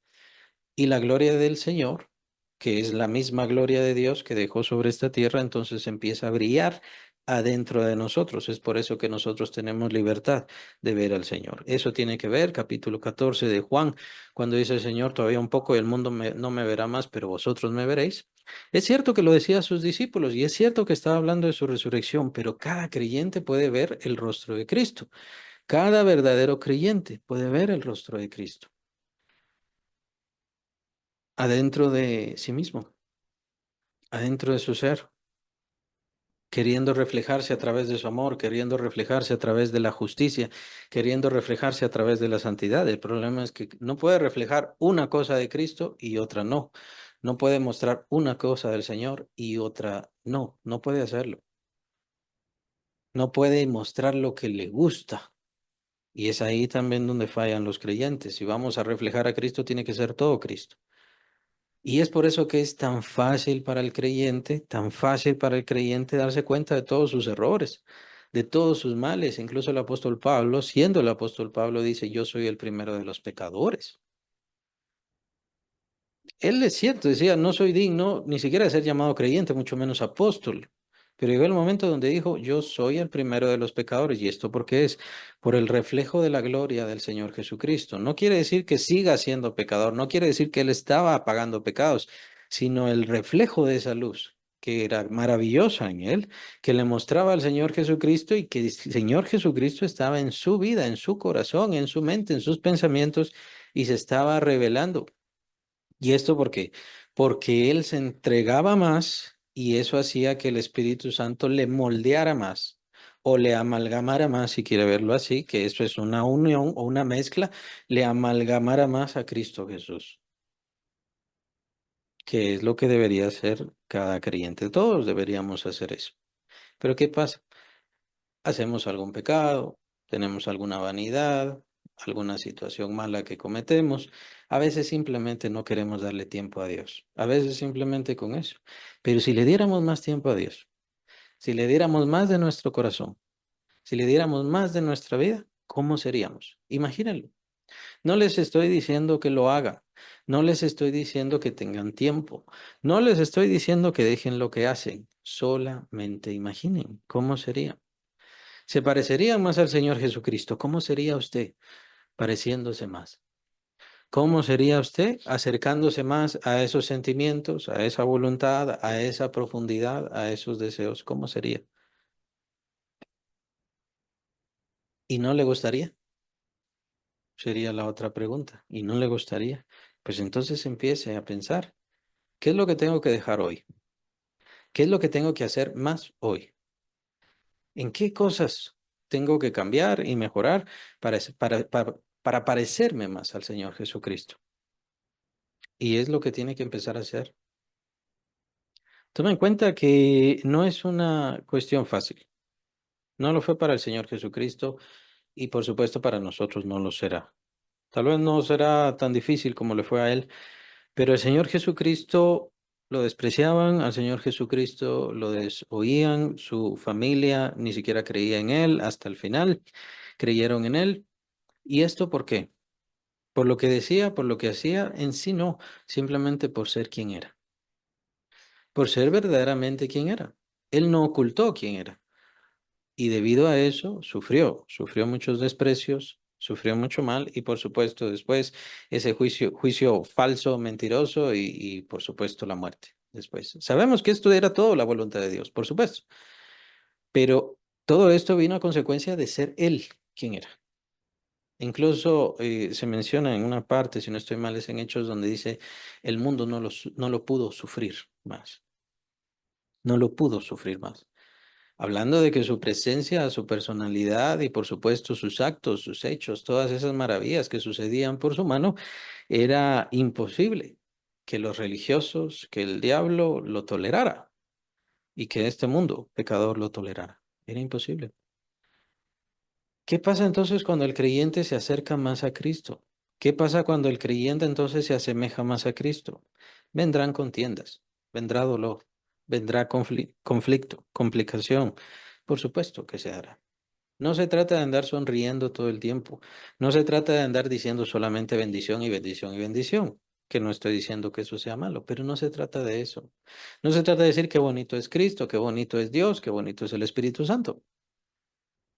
y la gloria del Señor, que es la misma gloria de Dios que dejó sobre esta tierra, entonces empieza a brillar adentro de nosotros. Es por eso que nosotros tenemos libertad de ver al Señor. Eso tiene que ver, capítulo 14 de Juan, cuando dice el Señor, todavía un poco y el mundo no me verá más, pero vosotros me veréis. Es cierto que lo decía a sus discípulos y es cierto que estaba hablando de su resurrección, pero cada creyente puede ver el rostro de Cristo. Cada verdadero creyente puede ver el rostro de Cristo adentro de sí mismo, adentro de su ser. queriendo reflejarse a través de su amor, queriendo reflejarse a través de la justicia, queriendo reflejarse a través de la santidad. El problema es que no puede reflejar una cosa de Cristo y otra no. No puede mostrar una cosa del Señor y otra no. No puede hacerlo. No puede mostrar lo que le gusta. Y es ahí también donde fallan los creyentes. Si vamos a reflejar a Cristo, tiene que ser todo Cristo. Y es por eso que es tan fácil para el creyente, tan fácil para el creyente darse cuenta de todos sus errores, de todos sus males. Incluso el apóstol Pablo, siendo el apóstol Pablo, dice, yo soy el primero de los pecadores. Él es cierto, decía, no soy digno ni siquiera de ser llamado creyente, mucho menos apóstol. Pero llegó el momento donde dijo, yo soy el primero de los pecadores. ¿Y esto por qué es? Por el reflejo de la gloria del Señor Jesucristo. No quiere decir que siga siendo pecador, no quiere decir que él estaba pagando pecados, sino el reflejo de esa luz que era maravillosa en él, que le mostraba al Señor Jesucristo y que el Señor Jesucristo estaba en su vida, en su corazón, en su mente, en sus pensamientos y se estaba revelando. ¿Y esto por qué? Porque él se entregaba más y eso hacía que el Espíritu Santo le moldeara más o le amalgamara más, si quiere verlo así, que eso es una unión o una mezcla, le amalgamara más a Cristo Jesús, que es lo que debería hacer cada creyente. Todos deberíamos hacer eso. Pero ¿qué pasa? Hacemos algún pecado, tenemos alguna vanidad, alguna situación mala que cometemos. A veces simplemente no queremos darle tiempo a Dios. A veces simplemente con eso. Pero si le diéramos más tiempo a Dios, si le diéramos más de nuestro corazón, si le diéramos más de nuestra vida, ¿cómo seríamos? Imagínenlo. No les estoy diciendo que lo hagan. No les estoy diciendo que tengan tiempo. No les estoy diciendo que dejen lo que hacen. Solamente imaginen cómo sería. Se parecería más al Señor Jesucristo. ¿Cómo sería usted pareciéndose más? ¿Cómo sería usted acercándose más a esos sentimientos, a esa voluntad, a esa profundidad, a esos deseos? ¿Cómo sería? ¿Y no le gustaría? Sería la otra pregunta. ¿Y no le gustaría? Pues entonces empiece a pensar, ¿qué es lo que tengo que dejar hoy? ¿Qué es lo que tengo que hacer más hoy? ¿En qué cosas tengo que cambiar y mejorar para parecerme más al Señor Jesucristo? Y es lo que tiene que empezar a hacer. Toma en cuenta que no es una cuestión fácil. No lo fue para el Señor Jesucristo y por supuesto para nosotros no lo será. Tal vez no será tan difícil como le fue a él, pero el Señor Jesucristo lo despreciaban, al Señor Jesucristo lo desoían, su familia ni siquiera creía en él hasta el final, creyeron en él. ¿Y esto por qué? Por lo que decía, por lo que hacía, en sí no, simplemente por ser quien era, por ser verdaderamente quien era. Él no ocultó quién era. Y debido a eso sufrió muchos desprecios, sufrió mucho mal y por supuesto después ese juicio falso, mentiroso y por supuesto la muerte después. Sabemos que esto era todo la voluntad de Dios, por supuesto, pero todo esto vino a consecuencia de ser Él quien era. Incluso se menciona en una parte, si no estoy mal, es en Hechos donde dice, el mundo no lo pudo sufrir más, no lo pudo sufrir más. Hablando de que su presencia, su personalidad y por supuesto sus actos, sus hechos, todas esas maravillas que sucedían por su mano, era imposible que los religiosos, que el diablo lo tolerara y que este mundo pecador lo tolerara. Era imposible. ¿Qué pasa entonces cuando el creyente se acerca más a Cristo? ¿Qué pasa cuando el creyente entonces se asemeja más a Cristo? Vendrán contiendas, vendrá dolor, vendrá conflicto, complicación. Por supuesto que se hará. No se trata de andar sonriendo todo el tiempo. No se trata de andar diciendo solamente bendición y bendición y bendición. Que no estoy diciendo que eso sea malo, pero no se trata de eso. No se trata de decir qué bonito es Cristo, qué bonito es Dios, qué bonito es el Espíritu Santo.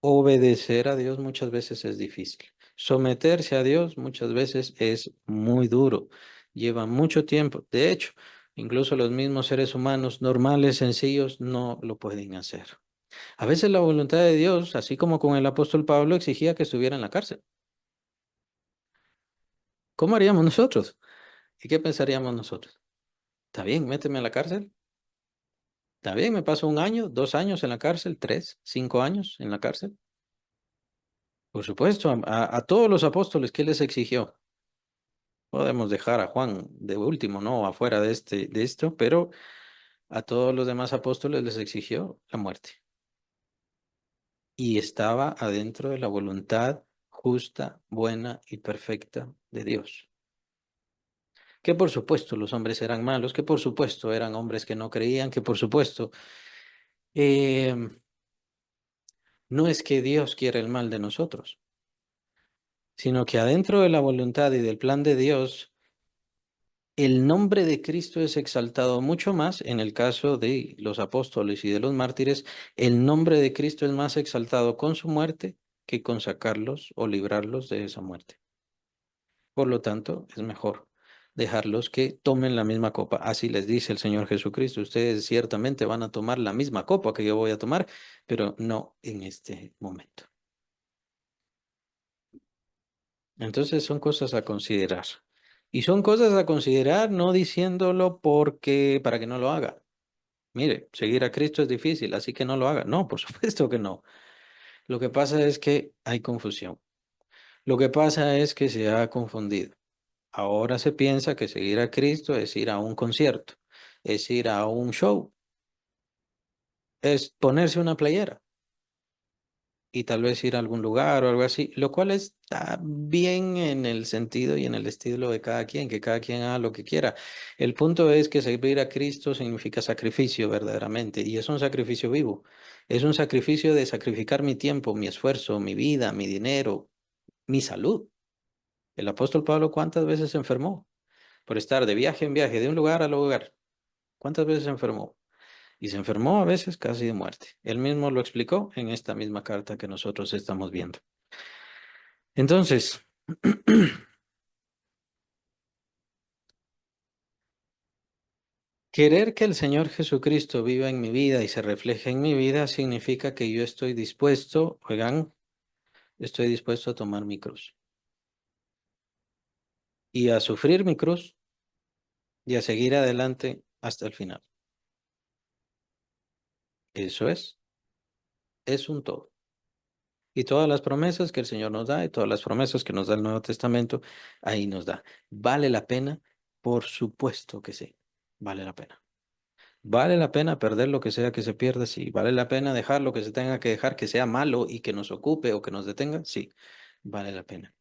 Obedecer a Dios muchas veces es difícil. Someterse a Dios muchas veces es muy duro. Lleva mucho tiempo. De hecho, incluso los mismos seres humanos normales, sencillos, no lo pueden hacer. A veces la voluntad de Dios, así como con el apóstol Pablo, exigía que estuviera en la cárcel. ¿Cómo haríamos nosotros? ¿Y qué pensaríamos nosotros? ¿Está bien, méteme a la cárcel? También me paso un año, 2 años en la cárcel, 3, 5 años en la cárcel. Por supuesto, a todos los apóstoles, ¿qué les exigió? Podemos dejar a Juan de último, ¿no? Afuera de esto, pero a todos los demás apóstoles les exigió la muerte. Y estaba adentro de la voluntad justa, buena y perfecta de Dios. Que por supuesto los hombres eran malos, que por supuesto eran hombres que no creían, que por supuesto eh, no es que Dios quiera el mal de nosotros, sino que adentro de la voluntad y del plan de Dios, el nombre de Cristo es exaltado mucho más. En el caso de los apóstoles y de los mártires, el nombre de Cristo es más exaltado con su muerte que con sacarlos o librarlos de esa muerte. Por lo tanto, es mejor dejarlos que tomen la misma copa. Así les dice el Señor Jesucristo, ustedes ciertamente van a tomar la misma copa que yo voy a tomar, pero no en este momento. Entonces son cosas a considerar. Y son cosas a considerar no diciéndolo porque para que no lo haga. Mire, seguir a Cristo es difícil, así que no lo haga. No, por supuesto que no. Lo que pasa es que hay confusión. Lo que pasa es que se ha confundido. Ahora se piensa que seguir a Cristo es ir a un concierto, es ir a un show, es ponerse una playera y tal vez ir a algún lugar o algo así, lo cual está bien en el sentido y en el estilo de cada quien, que cada quien haga lo que quiera. El punto es que servir a Cristo significa sacrificio verdaderamente y es un sacrificio vivo. Es un sacrificio de sacrificar mi tiempo, mi esfuerzo, mi vida, mi dinero, mi salud. El apóstol Pablo, ¿cuántas veces se enfermó por estar de viaje en viaje, de un lugar a lugar? ¿Cuántas veces se enfermó? Y se enfermó a veces casi de muerte. Él mismo lo explicó en esta misma carta que nosotros estamos viendo. Entonces, querer que el Señor Jesucristo viva en mi vida y se refleje en mi vida significa que yo estoy dispuesto, oigan, estoy dispuesto a tomar mi cruz y a sufrir mi cruz y a seguir adelante hasta el final. Eso es un todo. Y todas las promesas que el Señor nos da y todas las promesas que nos da el Nuevo Testamento, ahí nos da. ¿Vale la pena? Por supuesto que sí, vale la pena. ¿Vale la pena perder lo que sea que se pierda? Sí. ¿Vale la pena dejar lo que se tenga que dejar, que sea malo y que nos ocupe o que nos detenga? Sí, vale la pena.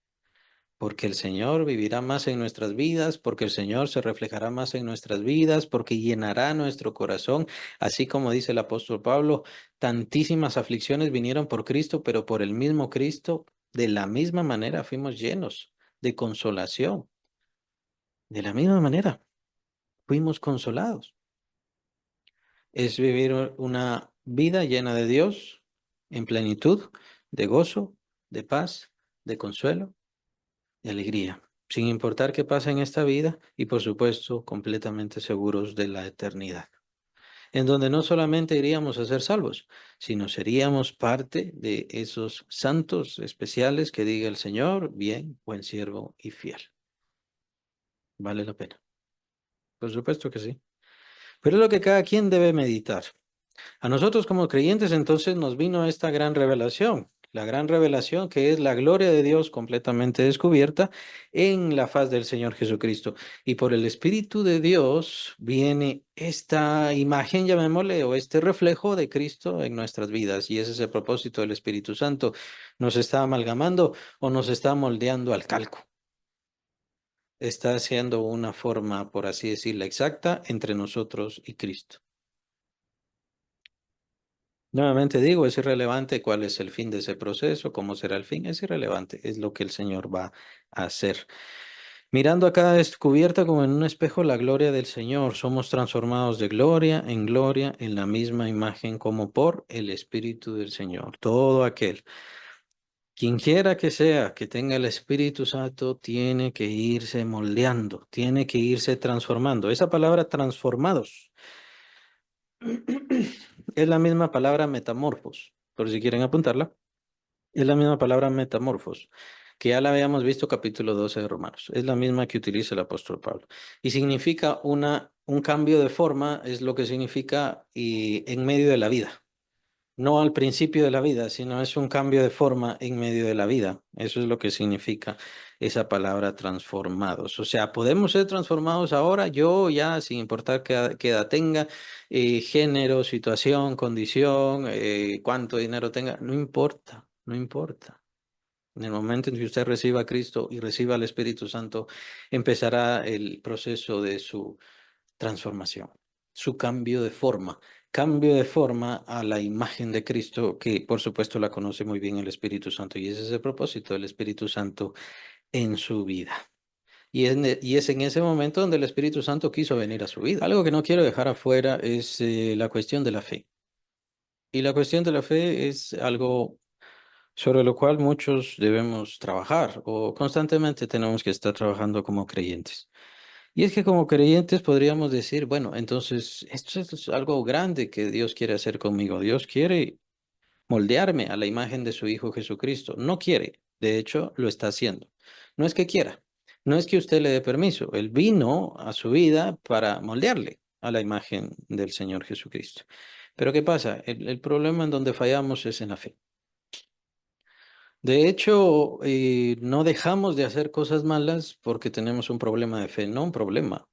Porque el Señor vivirá más en nuestras vidas, porque el Señor se reflejará más en nuestras vidas, porque llenará nuestro corazón, así como dice el apóstol Pablo, tantísimas aflicciones vinieron por Cristo, pero por el mismo Cristo, de la misma manera fuimos llenos de consolación, de la misma manera fuimos consolados. Es vivir una vida llena de Dios, en plenitud, de gozo, de paz, de consuelo, de alegría, sin importar qué pasa en esta vida y por supuesto completamente seguros de la eternidad, en donde no solamente iríamos a ser salvos, sino seríamos parte de esos santos especiales que diga el Señor, bien, buen siervo y fiel. Vale la pena. Por supuesto que sí. Pero es lo que cada quien debe meditar. A nosotros como creyentes entonces nos vino esta gran revelación, la gran revelación que es la gloria de Dios completamente descubierta en la faz del Señor Jesucristo. Y por el Espíritu de Dios viene esta imagen, llamémosle, o este reflejo de Cristo en nuestras vidas. Y ese es el propósito del Espíritu Santo. Nos está amalgamando o nos está moldeando al calco. Está haciendo una forma, por así decirlo, exacta entre nosotros y Cristo. Nuevamente digo, es irrelevante cuál es el fin de ese proceso, cómo será el fin, es irrelevante, es lo que el Señor va a hacer. Mirando acá descubierta como en un espejo la gloria del Señor, somos transformados de gloria en la misma imagen como por el Espíritu del Señor. Todo aquel, quien quiera que sea, que tenga el Espíritu Santo, tiene que irse moldeando, tiene que irse transformando. Esa palabra transformados es la misma palabra metamorfos, por si quieren apuntarla. Es la misma palabra metamorfos. que ya la habíamos visto capítulo 12 de Romanos. Es la misma que utiliza el apóstol Pablo. Y significa un cambio de forma, es lo que significa y en medio de la vida. No al principio de la vida, sino es un cambio de forma en medio de la vida. Eso es lo que significa esa palabra transformados. O sea, podemos ser transformados ahora, yo ya, sin importar qué edad tenga, género, situación, condición, cuánto dinero tenga, no importa, no importa. En el momento en que usted reciba a Cristo y reciba al Espíritu Santo, empezará el proceso de su transformación, su cambio de forma a la imagen de Cristo, que por supuesto la conoce muy bien el Espíritu Santo, y ese es el propósito del Espíritu Santo en su vida. Y es en ese momento donde el Espíritu Santo quiso venir a su vida. Algo que no quiero dejar afuera es la cuestión de la fe. Y la cuestión de la fe es algo sobre lo cual muchos debemos trabajar o constantemente tenemos que estar trabajando como creyentes. Y es que como creyentes podríamos decir, bueno, entonces esto es algo grande que Dios quiere hacer conmigo. Dios quiere moldearme a la imagen de su Hijo Jesucristo. No quiere, de hecho, lo está haciendo. No es que quiera, no es que usted le dé permiso. Él vino a su vida para moldearle a la imagen del Señor Jesucristo. Pero ¿qué pasa? El problema en donde fallamos es en la fe. De hecho, no dejamos de hacer cosas malas porque tenemos un problema de fe, no un problema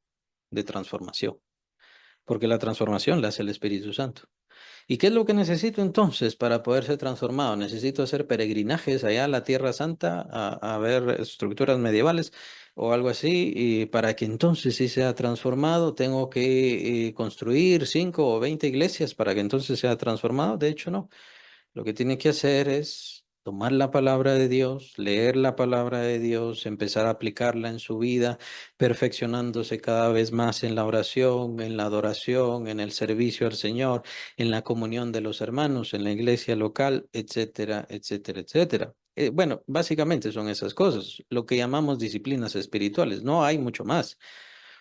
de transformación, porque la transformación la hace el Espíritu Santo. ¿Y qué es lo que necesito entonces para poder ser transformado? Necesito hacer peregrinajes allá a la Tierra Santa a ver estructuras medievales o algo así, y para que entonces sí sea transformado, tengo que construir 5 o 20 iglesias para que entonces sea transformado. De hecho, no. Lo que tiene que hacer es tomar la palabra de Dios, leer la palabra de Dios, empezar a aplicarla en su vida, perfeccionándose cada vez más en la oración, en la adoración, en el servicio al Señor, en la comunión de los hermanos, en la iglesia local, etcétera, etcétera, etcétera. Bueno, básicamente son esas cosas, lo que llamamos disciplinas espirituales. No hay mucho más.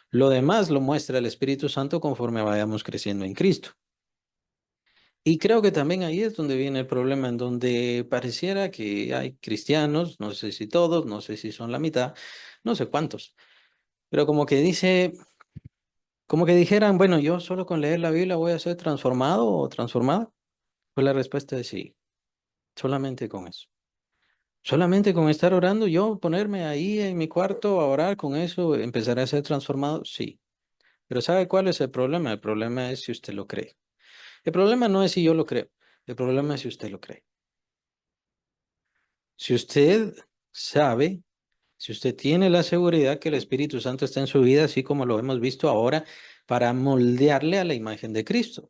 Lo demás lo muestra el Espíritu Santo conforme vayamos creciendo en Cristo. Y creo que también ahí es donde viene el problema, en donde pareciera que hay cristianos, no sé si todos, no sé si son la mitad, no sé cuántos, pero como que dice, como que dijeran, bueno, yo solo con leer la Biblia voy a ser transformado o transformada. Pues la respuesta es sí, solamente con eso. Solamente con estar orando, yo ponerme ahí en mi cuarto a orar con eso, empezaré a ser transformado, sí. Pero ¿sabe cuál es el problema? El problema es si usted lo cree. El problema no es si yo lo creo, el problema es si usted lo cree. Si usted sabe, si usted tiene la seguridad que el Espíritu Santo está en su vida, así como lo hemos visto ahora, para moldearle a la imagen de Cristo.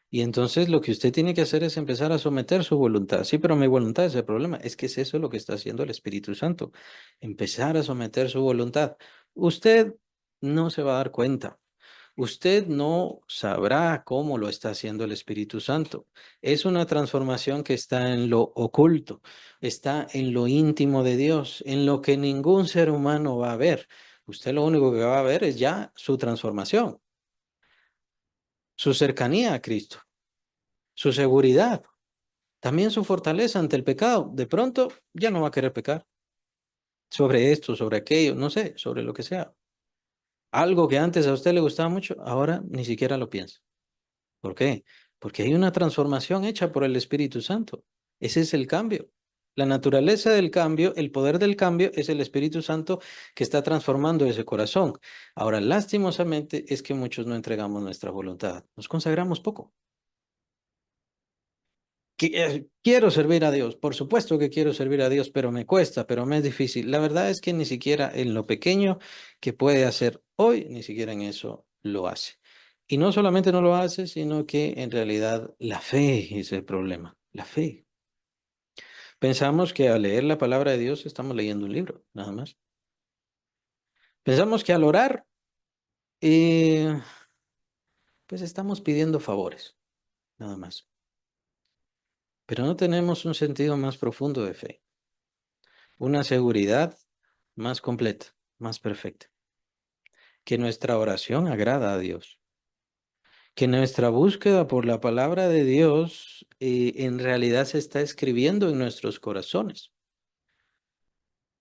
Y entonces lo que usted tiene que hacer es empezar a someter su voluntad. Sí, pero mi voluntad es el problema. Es que es eso lo que está haciendo el Espíritu Santo. Empezar a someter su voluntad. Usted no se va a dar cuenta. Usted no sabrá cómo lo está haciendo el Espíritu Santo. Es una transformación que está en lo oculto, está en lo íntimo de Dios, en lo que ningún ser humano va a ver. Usted lo único que va a ver es ya su transformación, su cercanía a Cristo, su seguridad, también su fortaleza ante el pecado. De pronto ya no va a querer pecar sobre esto, sobre aquello, no sé, sobre lo que sea. Algo que antes a usted le gustaba mucho, ahora ni siquiera lo piensa. ¿Por qué? Porque hay una transformación hecha por el Espíritu Santo. Ese es el cambio. La naturaleza del cambio, el poder del cambio es el Espíritu Santo que está transformando ese corazón. Ahora, lastimosamente es que muchos no entregamos nuestra voluntad. Nos consagramos poco. Quiero servir a Dios, por supuesto que quiero servir a Dios, pero me cuesta, pero me es difícil. La verdad es que ni siquiera en lo pequeño que puede hacer hoy, ni siquiera en eso lo hace. Y no solamente no lo hace, sino que en realidad la fe es el problema, la fe. Pensamos que al leer la palabra de Dios estamos leyendo un libro, nada más. Pensamos que al orar, eh, pues estamos pidiendo favores, nada más. Pero no tenemos un sentido más profundo de fe, una seguridad más completa, más perfecta, que nuestra oración agrada a Dios, que nuestra búsqueda por la palabra de Dios en realidad se está escribiendo en nuestros corazones.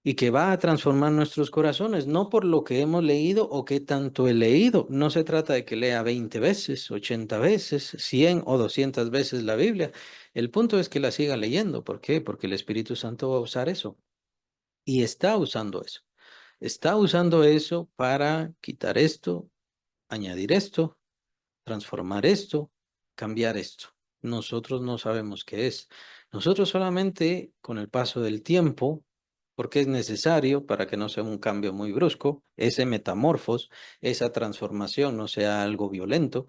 y que va a transformar nuestros corazones, no por lo que hemos leído o qué tanto he leído. No se trata de que lea 20 veces, 80 veces, 100 o 200 veces la Biblia. El punto es que la siga leyendo. ¿Por qué? Porque el Espíritu Santo va a usar eso y está usando eso. Está usando eso para quitar esto, añadir esto, transformar esto, cambiar esto. Nosotros no sabemos qué es. Nosotros solamente con el paso del tiempo, porque es necesario para que no sea un cambio muy brusco, ese metamorfos, esa transformación no sea algo violento,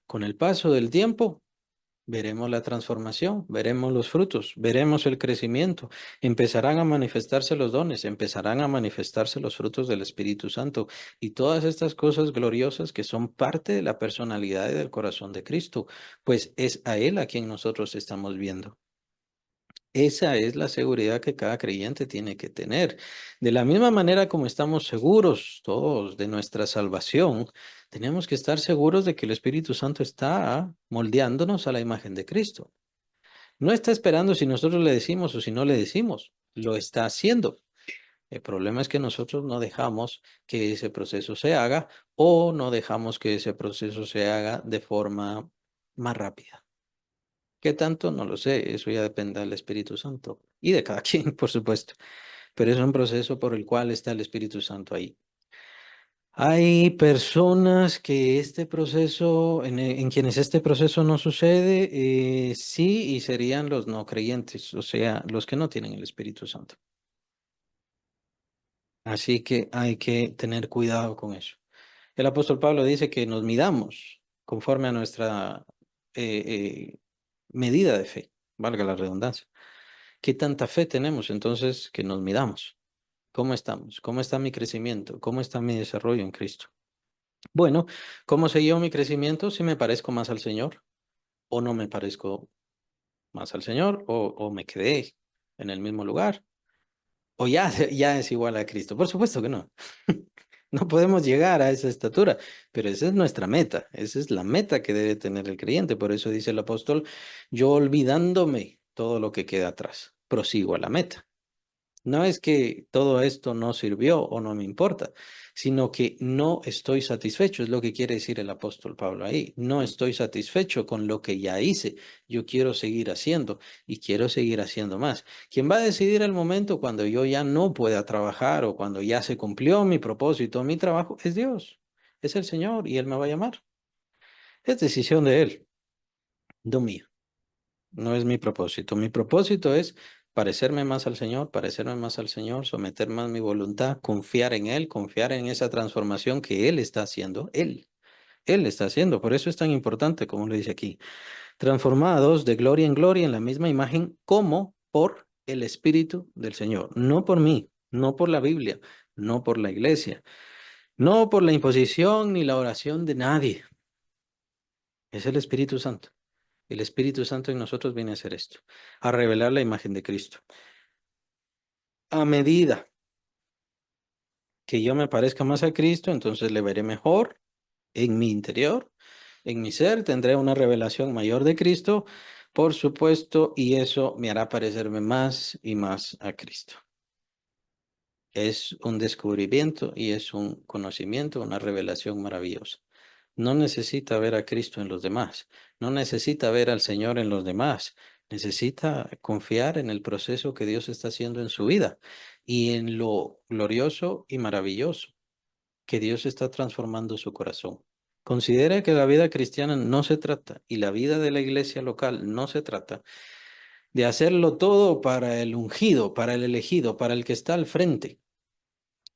con el paso del tiempo veremos la transformación, veremos los frutos, veremos el crecimiento, empezarán a manifestarse los dones, empezarán a manifestarse los frutos del Espíritu Santo y todas estas cosas gloriosas que son parte de la personalidad y del corazón de Cristo, pues es a Él a quien nosotros estamos viendo. Esa es la seguridad que cada creyente tiene que tener. De la misma manera como estamos seguros todos de nuestra salvación, tenemos que estar seguros de que el Espíritu Santo está moldeándonos a la imagen de Cristo. No está esperando si nosotros le decimos o si no le decimos, lo está haciendo. El problema es que nosotros no dejamos que ese proceso se haga o no dejamos que ese proceso se haga de forma más rápida. ¿Qué tanto? No lo sé, eso ya depende del Espíritu Santo y de cada quien, por supuesto, pero es un proceso por el cual está el Espíritu Santo ahí. Hay personas que este proceso, en quienes este proceso no sucede, sí, y serían los no creyentes, o sea, los que no tienen el Espíritu Santo. Así que hay que tener cuidado con eso. El apóstol Pablo dice que nos midamos conforme a nuestra eh, eh, medida de fe, valga la redundancia. ¿Qué tanta fe tenemos? Entonces, que nos midamos. ¿Cómo estamos? ¿Cómo está mi crecimiento? ¿Cómo está mi desarrollo en Cristo? Bueno, ¿cómo sé yo mi crecimiento? Si me parezco más al Señor o no me parezco más al Señor o me quedé en el mismo lugar o ya, ya es igual a Cristo. Por supuesto que no. No podemos llegar a esa estatura, pero esa es nuestra meta. Esa es la meta que debe tener el creyente. Por eso dice el apóstol, yo olvidándome todo lo que queda atrás, prosigo a la meta. No es que todo esto no sirvió o no me importa, sino que no estoy satisfecho, es lo que quiere decir el apóstol Pablo ahí. No estoy satisfecho con lo que ya hice. Yo quiero seguir haciendo y quiero seguir haciendo más. ¿Quién va a decidir el momento cuando yo ya no pueda trabajar o cuando ya se cumplió mi propósito, mi trabajo? Es Dios, es el Señor y Él me va a llamar. Es decisión de Él, no mía. No es mi propósito. Mi propósito es parecerme más al Señor, someter más mi voluntad, confiar en Él, confiar en esa transformación que Él está haciendo. Él está haciendo. Por eso es tan importante, como lo dice aquí, transformados de gloria en gloria en la misma imagen como por el Espíritu del Señor. No por mí, no por la Biblia, no por la iglesia, no por la imposición ni la oración de nadie. Es el Espíritu Santo. El Espíritu Santo en nosotros viene a hacer esto, a revelar la imagen de Cristo. A medida que yo me parezca más a Cristo, entonces le veré mejor en mi interior, en mi ser, tendré una revelación mayor de Cristo, por supuesto, y eso me hará parecerme más y más a Cristo. Es un descubrimiento y es un conocimiento, una revelación maravillosa. No necesita ver a Cristo en los demás, no necesita ver al Señor en los demás, necesita confiar en el proceso que Dios está haciendo en su vida y en lo glorioso y maravilloso que Dios está transformando su corazón. Considera que la vida cristiana no se trata, y la vida de la iglesia local no se trata, de hacerlo todo para el ungido, para el elegido, para el que está al frente.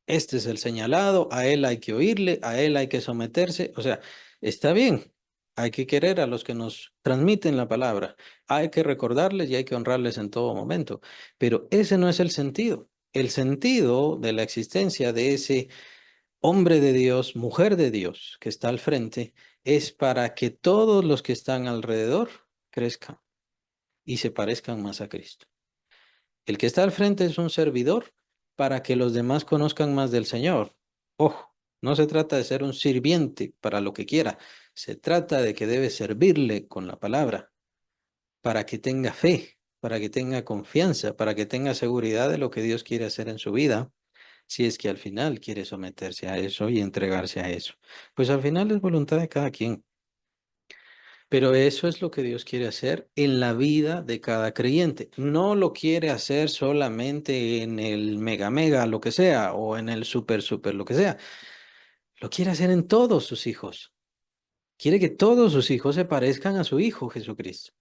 Este es el señalado, a él hay que oírle, a él hay que someterse. O sea, está bien, hay que querer a los que nos transmiten la palabra, hay que recordarles y hay que honrarles en todo momento, pero ese no es el sentido. El sentido de la existencia de ese hombre de Dios, mujer de Dios que está al frente, es para que todos los que están alrededor crezcan y se parezcan más a Cristo. El que está al frente es un servidor para que los demás conozcan más del Señor. Ojo, no se trata de ser un sirviente para lo que quiera, se trata de que debe servirle con la palabra para que tenga fe. para que tenga confianza, para que tenga seguridad de lo que Dios quiere hacer en su vida, si es que al final quiere someterse a eso y entregarse a eso. Pues al final es voluntad de cada quien. Pero eso es lo que Dios quiere hacer en la vida de cada creyente. No lo quiere hacer solamente en el mega mega, lo que sea, o en el super super, lo que sea. Lo quiere hacer en todos sus hijos. Quiere que todos sus hijos se parezcan a su Hijo Jesucristo.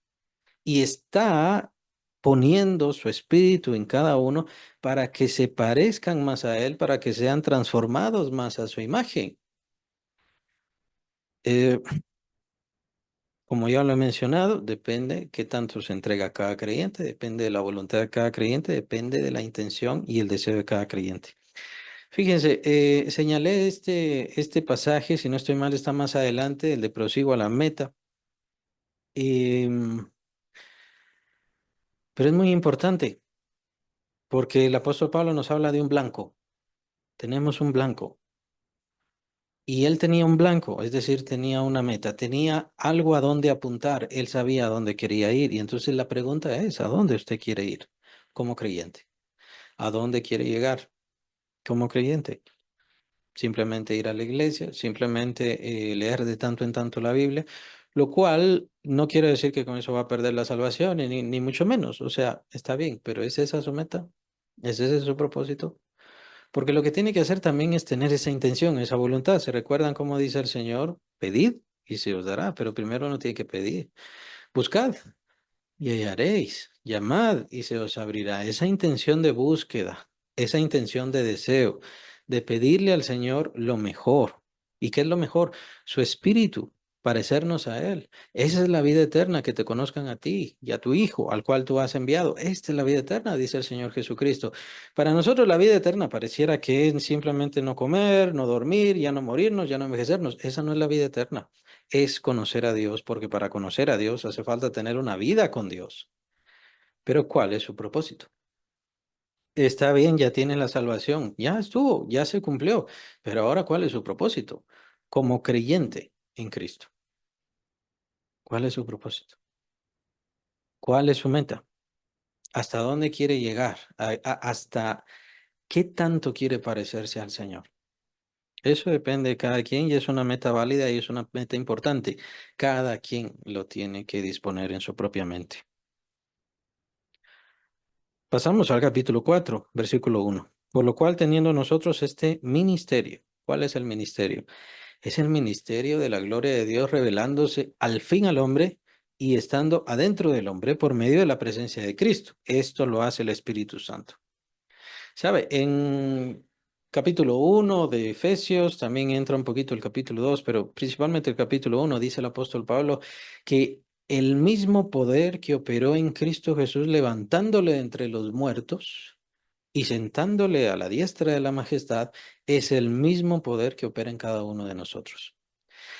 Y está poniendo su espíritu en cada uno para que se parezcan más a Él, para que sean transformados más a su imagen. Eh, Como ya lo he mencionado, depende qué tanto se entrega cada creyente, depende de la voluntad de cada creyente, depende de la intención y el deseo de cada creyente. Fíjense, señalé este pasaje, si no estoy mal, está más adelante, el de prosigo a la meta, em, pero es muy importante porque el apóstol Pablo nos habla de un blanco. Tenemos un blanco y él tenía un blanco, es decir, tenía una meta, tenía algo a dónde apuntar, él sabía a dónde quería ir y entonces la pregunta es, ¿a dónde usted quiere ir como creyente? ¿A dónde quiere llegar como creyente? Simplemente ir a la iglesia, simplemente leer de tanto en tanto la Biblia, lo cual no quiere decir que con eso va a perder la salvación, ni mucho menos. O sea, está bien, pero ¿es esa su meta? ¿Es ese su propósito? Porque lo que tiene que hacer también es tener esa intención, esa voluntad. ¿Se recuerdan cómo dice el Señor? Pedid y se os dará, pero primero uno tiene que pedir. Buscad y hallaréis, llamad y se os abrirá. Esa intención de búsqueda, esa intención de deseo, de pedirle al Señor lo mejor. ¿Y qué es lo mejor? Su espíritu, parecernos a Él. Esa es la vida eterna, que te conozcan a ti y a tu Hijo, al cual tú has enviado. Esta es la vida eterna, dice el Señor Jesucristo. Para nosotros la vida eterna pareciera que es simplemente no comer, no dormir, ya no morirnos, ya no envejecernos. Esa no es la vida eterna, es conocer a Dios, porque para conocer a Dios hace falta tener una vida con Dios. Pero ¿cuál es su propósito? Está bien, ya tiene la salvación, ya estuvo, ya se cumplió, pero ahora ¿cuál es su propósito? Como creyente en Cristo, ¿cuál es su propósito? ¿Cuál es su meta? ¿Hasta dónde quiere llegar? ¿Hasta qué tanto quiere parecerse al Señor? Eso depende de cada quien y es una meta válida y es una meta importante. Cada quien lo tiene que disponer en su propia mente. Pasamos al capítulo 4, versículo 1. Por lo cual, teniendo nosotros este ministerio, ¿cuál es el ministerio? Es el ministerio de la gloria de Dios revelándose al fin al hombre y estando adentro del hombre por medio de la presencia de Cristo. Esto lo hace el Espíritu Santo. ¿Sabe? En capítulo 1 de Efesios también entra un poquito el capítulo 2, pero principalmente el capítulo 1 dice el apóstol Pablo que el mismo poder que operó en Cristo Jesús levantándole entre los muertos y sentándole a la diestra de la majestad es el mismo poder que opera en cada uno de nosotros.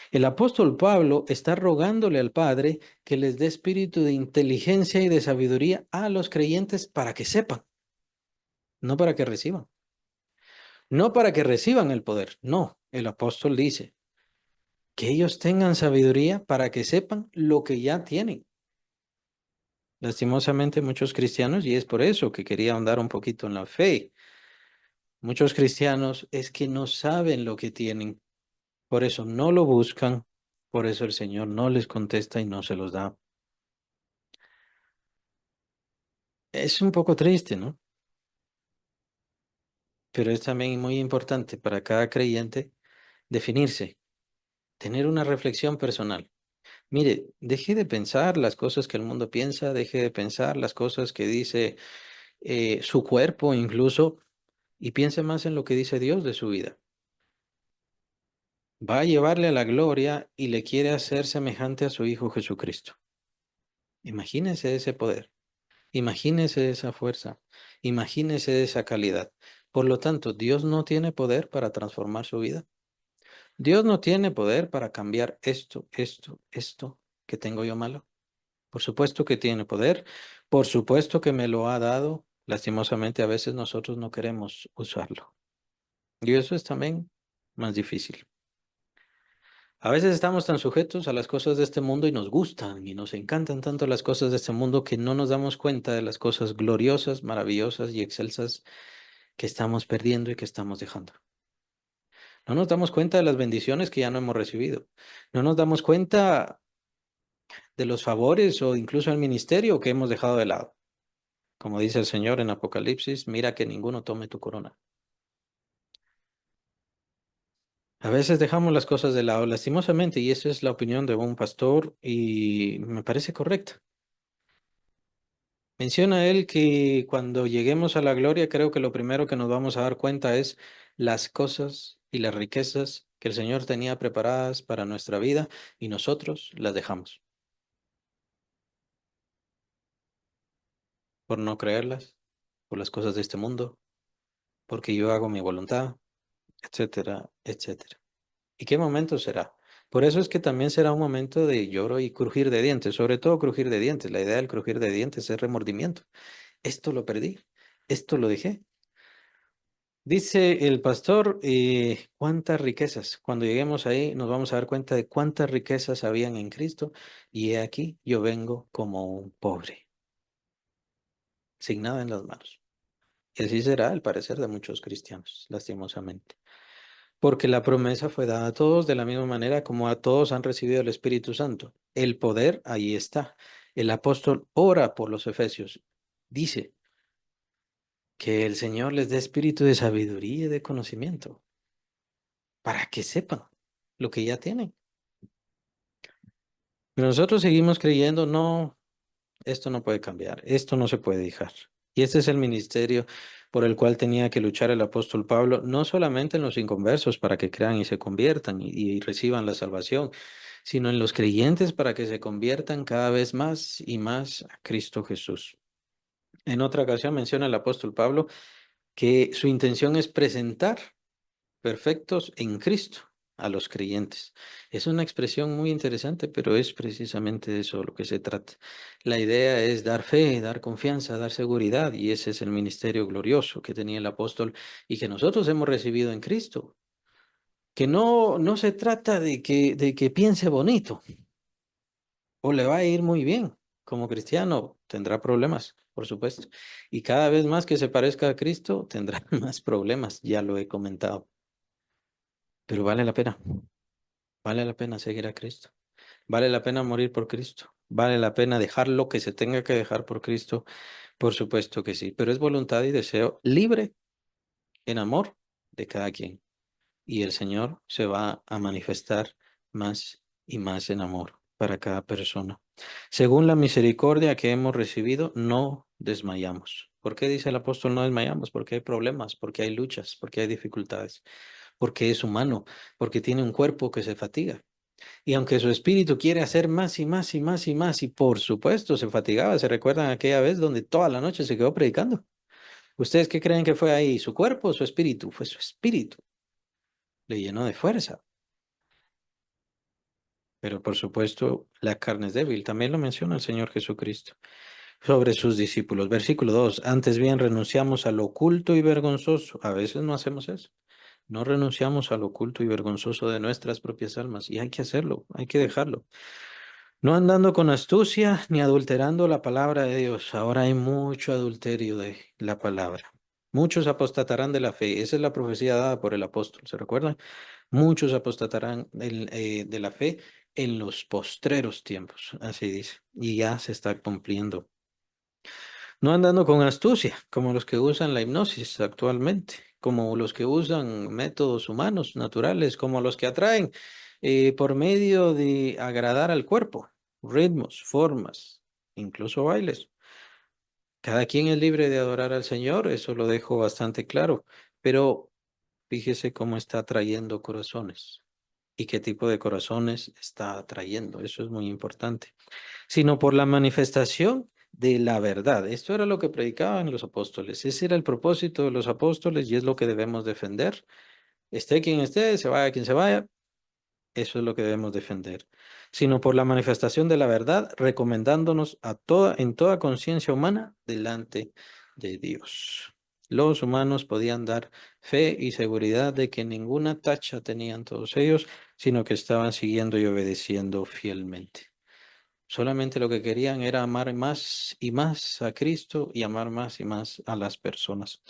El apóstol Pablo está rogándole al Padre que les dé espíritu de inteligencia y de sabiduría a los creyentes para que sepan, no para que reciban. No para que reciban el poder, no. El apóstol dice que ellos tengan sabiduría para que sepan lo que ya tienen. Lastimosamente muchos cristianos, y es por eso que quería ahondar un poquito en la fe, muchos cristianos es que no saben lo que tienen, por eso no lo buscan, por eso el Señor no les contesta y no se los da. Es un poco triste, ¿no? Pero es también muy importante para cada creyente definirse, tener una reflexión personal. Mire, deje de pensar las cosas que el mundo piensa, deje de pensar las cosas que dice su cuerpo incluso, y piense más en lo que dice Dios de su vida. Va a llevarle a la gloria y le quiere hacer semejante a su Hijo Jesucristo. Imagínese ese poder, imagínese esa fuerza, imagínese esa calidad. Por lo tanto, Dios no tiene poder para transformar su vida. Dios no tiene poder para cambiar esto que tengo yo malo. Por supuesto que tiene poder, por supuesto que me lo ha dado. Lastimosamente a veces nosotros no queremos usarlo. Y eso es también más difícil. A veces estamos tan sujetos a las cosas de este mundo y nos gustan y nos encantan tanto las cosas de este mundo que no nos damos cuenta de las cosas gloriosas, maravillosas y excelsas que estamos perdiendo y que estamos dejando. No nos damos cuenta de las bendiciones que ya no hemos recibido. No nos damos cuenta de los favores o incluso el ministerio que hemos dejado de lado. Como dice el Señor en Apocalipsis, mira que ninguno tome tu corona. A veces dejamos las cosas de lado, lastimosamente, y esa es la opinión de un pastor y me parece correcta. Menciona él que cuando lleguemos a la gloria, creo que lo primero que nos vamos a dar cuenta es las cosas y las riquezas que el Señor tenía preparadas para nuestra vida y nosotros las dejamos por no creerlas, por las cosas de este mundo, porque yo hago mi voluntad, etcétera, etcétera. ¿Y qué momento será? Por eso es que también será un momento de lloro y crujir de dientes, sobre todo crujir de dientes. La idea del crujir de dientes es remordimiento. Esto lo perdí, esto lo dejé. Dice el pastor, cuántas riquezas. Cuando lleguemos ahí nos vamos a dar cuenta de cuántas riquezas habían en Cristo y he aquí yo vengo como un pobre, sin nada en las manos. Y así será el parecer de muchos cristianos, lastimosamente. Porque la promesa fue dada a todos de la misma manera como a todos han recibido el Espíritu Santo. El poder ahí está. El apóstol ora por los efesios. Dice que el Señor les dé espíritu de sabiduría y de conocimiento para que sepan lo que ya tienen. Pero nosotros seguimos creyendo, no, esto no puede cambiar, esto no se puede dejar. Y este es el ministerio por el cual tenía que luchar el apóstol Pablo, no solamente en los inconversos para que crean y se conviertan y reciban la salvación, sino en los creyentes para que se conviertan cada vez más y más a Cristo Jesús. En otra ocasión menciona el apóstol Pablo que su intención es presentar perfectos en Cristo a los creyentes. Es una expresión muy interesante, pero es precisamente de eso lo que se trata. La idea es dar fe, dar confianza, dar seguridad, y ese es el ministerio glorioso que tenía el apóstol y que nosotros hemos recibido en Cristo. Que no se trata de que piense bonito o le va a ir muy bien. Como cristiano tendrá problemas, por supuesto. Y cada vez más que se parezca a Cristo, tendrá más problemas, ya lo he comentado. Pero vale la pena. Vale la pena seguir a Cristo. Vale la pena morir por Cristo. Vale la pena dejar lo que se tenga que dejar por Cristo. Por supuesto que sí, pero es voluntad y deseo libre en amor de cada quien. Y el Señor se va a manifestar más y más en amor para cada persona. Según la misericordia que hemos recibido, no desmayamos. ¿Por qué dice el apóstol no desmayamos? Porque hay problemas, porque hay luchas, porque hay dificultades, porque es humano, porque tiene un cuerpo que se fatiga. Y aunque su espíritu quiere hacer más y más y más y más, y por supuesto se fatigaba, ¿se recuerdan aquella vez donde toda la noche se quedó predicando? ¿Ustedes qué creen que fue ahí? ¿Su cuerpo o su espíritu? Fue su espíritu, le llenó de fuerza. Pero por supuesto la carne es débil, también lo menciona el Señor Jesucristo sobre sus discípulos. Versículo 2. Antes bien renunciamos a lo oculto y vergonzoso. A veces no hacemos eso. No renunciamos a lo oculto y vergonzoso de nuestras propias almas y hay que hacerlo, hay que dejarlo. No andando con astucia ni adulterando la palabra de Dios. Ahora hay mucho adulterio de la palabra. Muchos apostatarán de la fe. Esa es la profecía dada por el apóstol. ¿Se recuerdan? Muchos apostatarán de la fe en los postreros tiempos. Así dice. Y ya se está cumpliendo. No andando con astucia, como los que usan la hipnosis actualmente, como los que usan métodos humanos, naturales, como los que atraen por medio de agradar al cuerpo, ritmos, formas, incluso bailes. Cada quien es libre de adorar al Señor, eso lo dejo bastante claro, pero fíjese cómo está atrayendo corazones y qué tipo de corazones está atrayendo, eso es muy importante, sino por la manifestación de la verdad. Esto era lo que predicaban los apóstoles. Ese era el propósito de los apóstoles y es lo que debemos defender. Esté quien esté, se vaya quien se vaya, eso es lo que debemos defender. Sino por la manifestación de la verdad, recomendándonos a toda, en toda conciencia humana delante de Dios. Los humanos podían dar fe y seguridad de que ninguna tacha tenían todos ellos, sino que estaban siguiendo y obedeciendo fielmente. Solamente lo que querían era amar más y más a Cristo y amar más y más a las personas.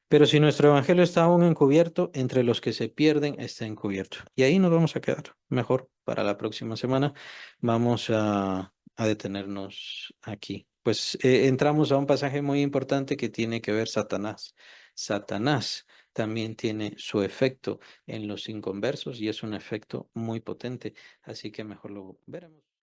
Pero si nuestro evangelio está aún encubierto, entre los que se pierden está encubierto. Y ahí nos vamos a quedar. Mejor para la próxima semana vamos a detenernos aquí. Pues entramos a un pasaje muy importante que tiene que ver Satanás. Satanás también tiene su efecto en los inconversos y es un efecto muy potente. Así que mejor lo veremos.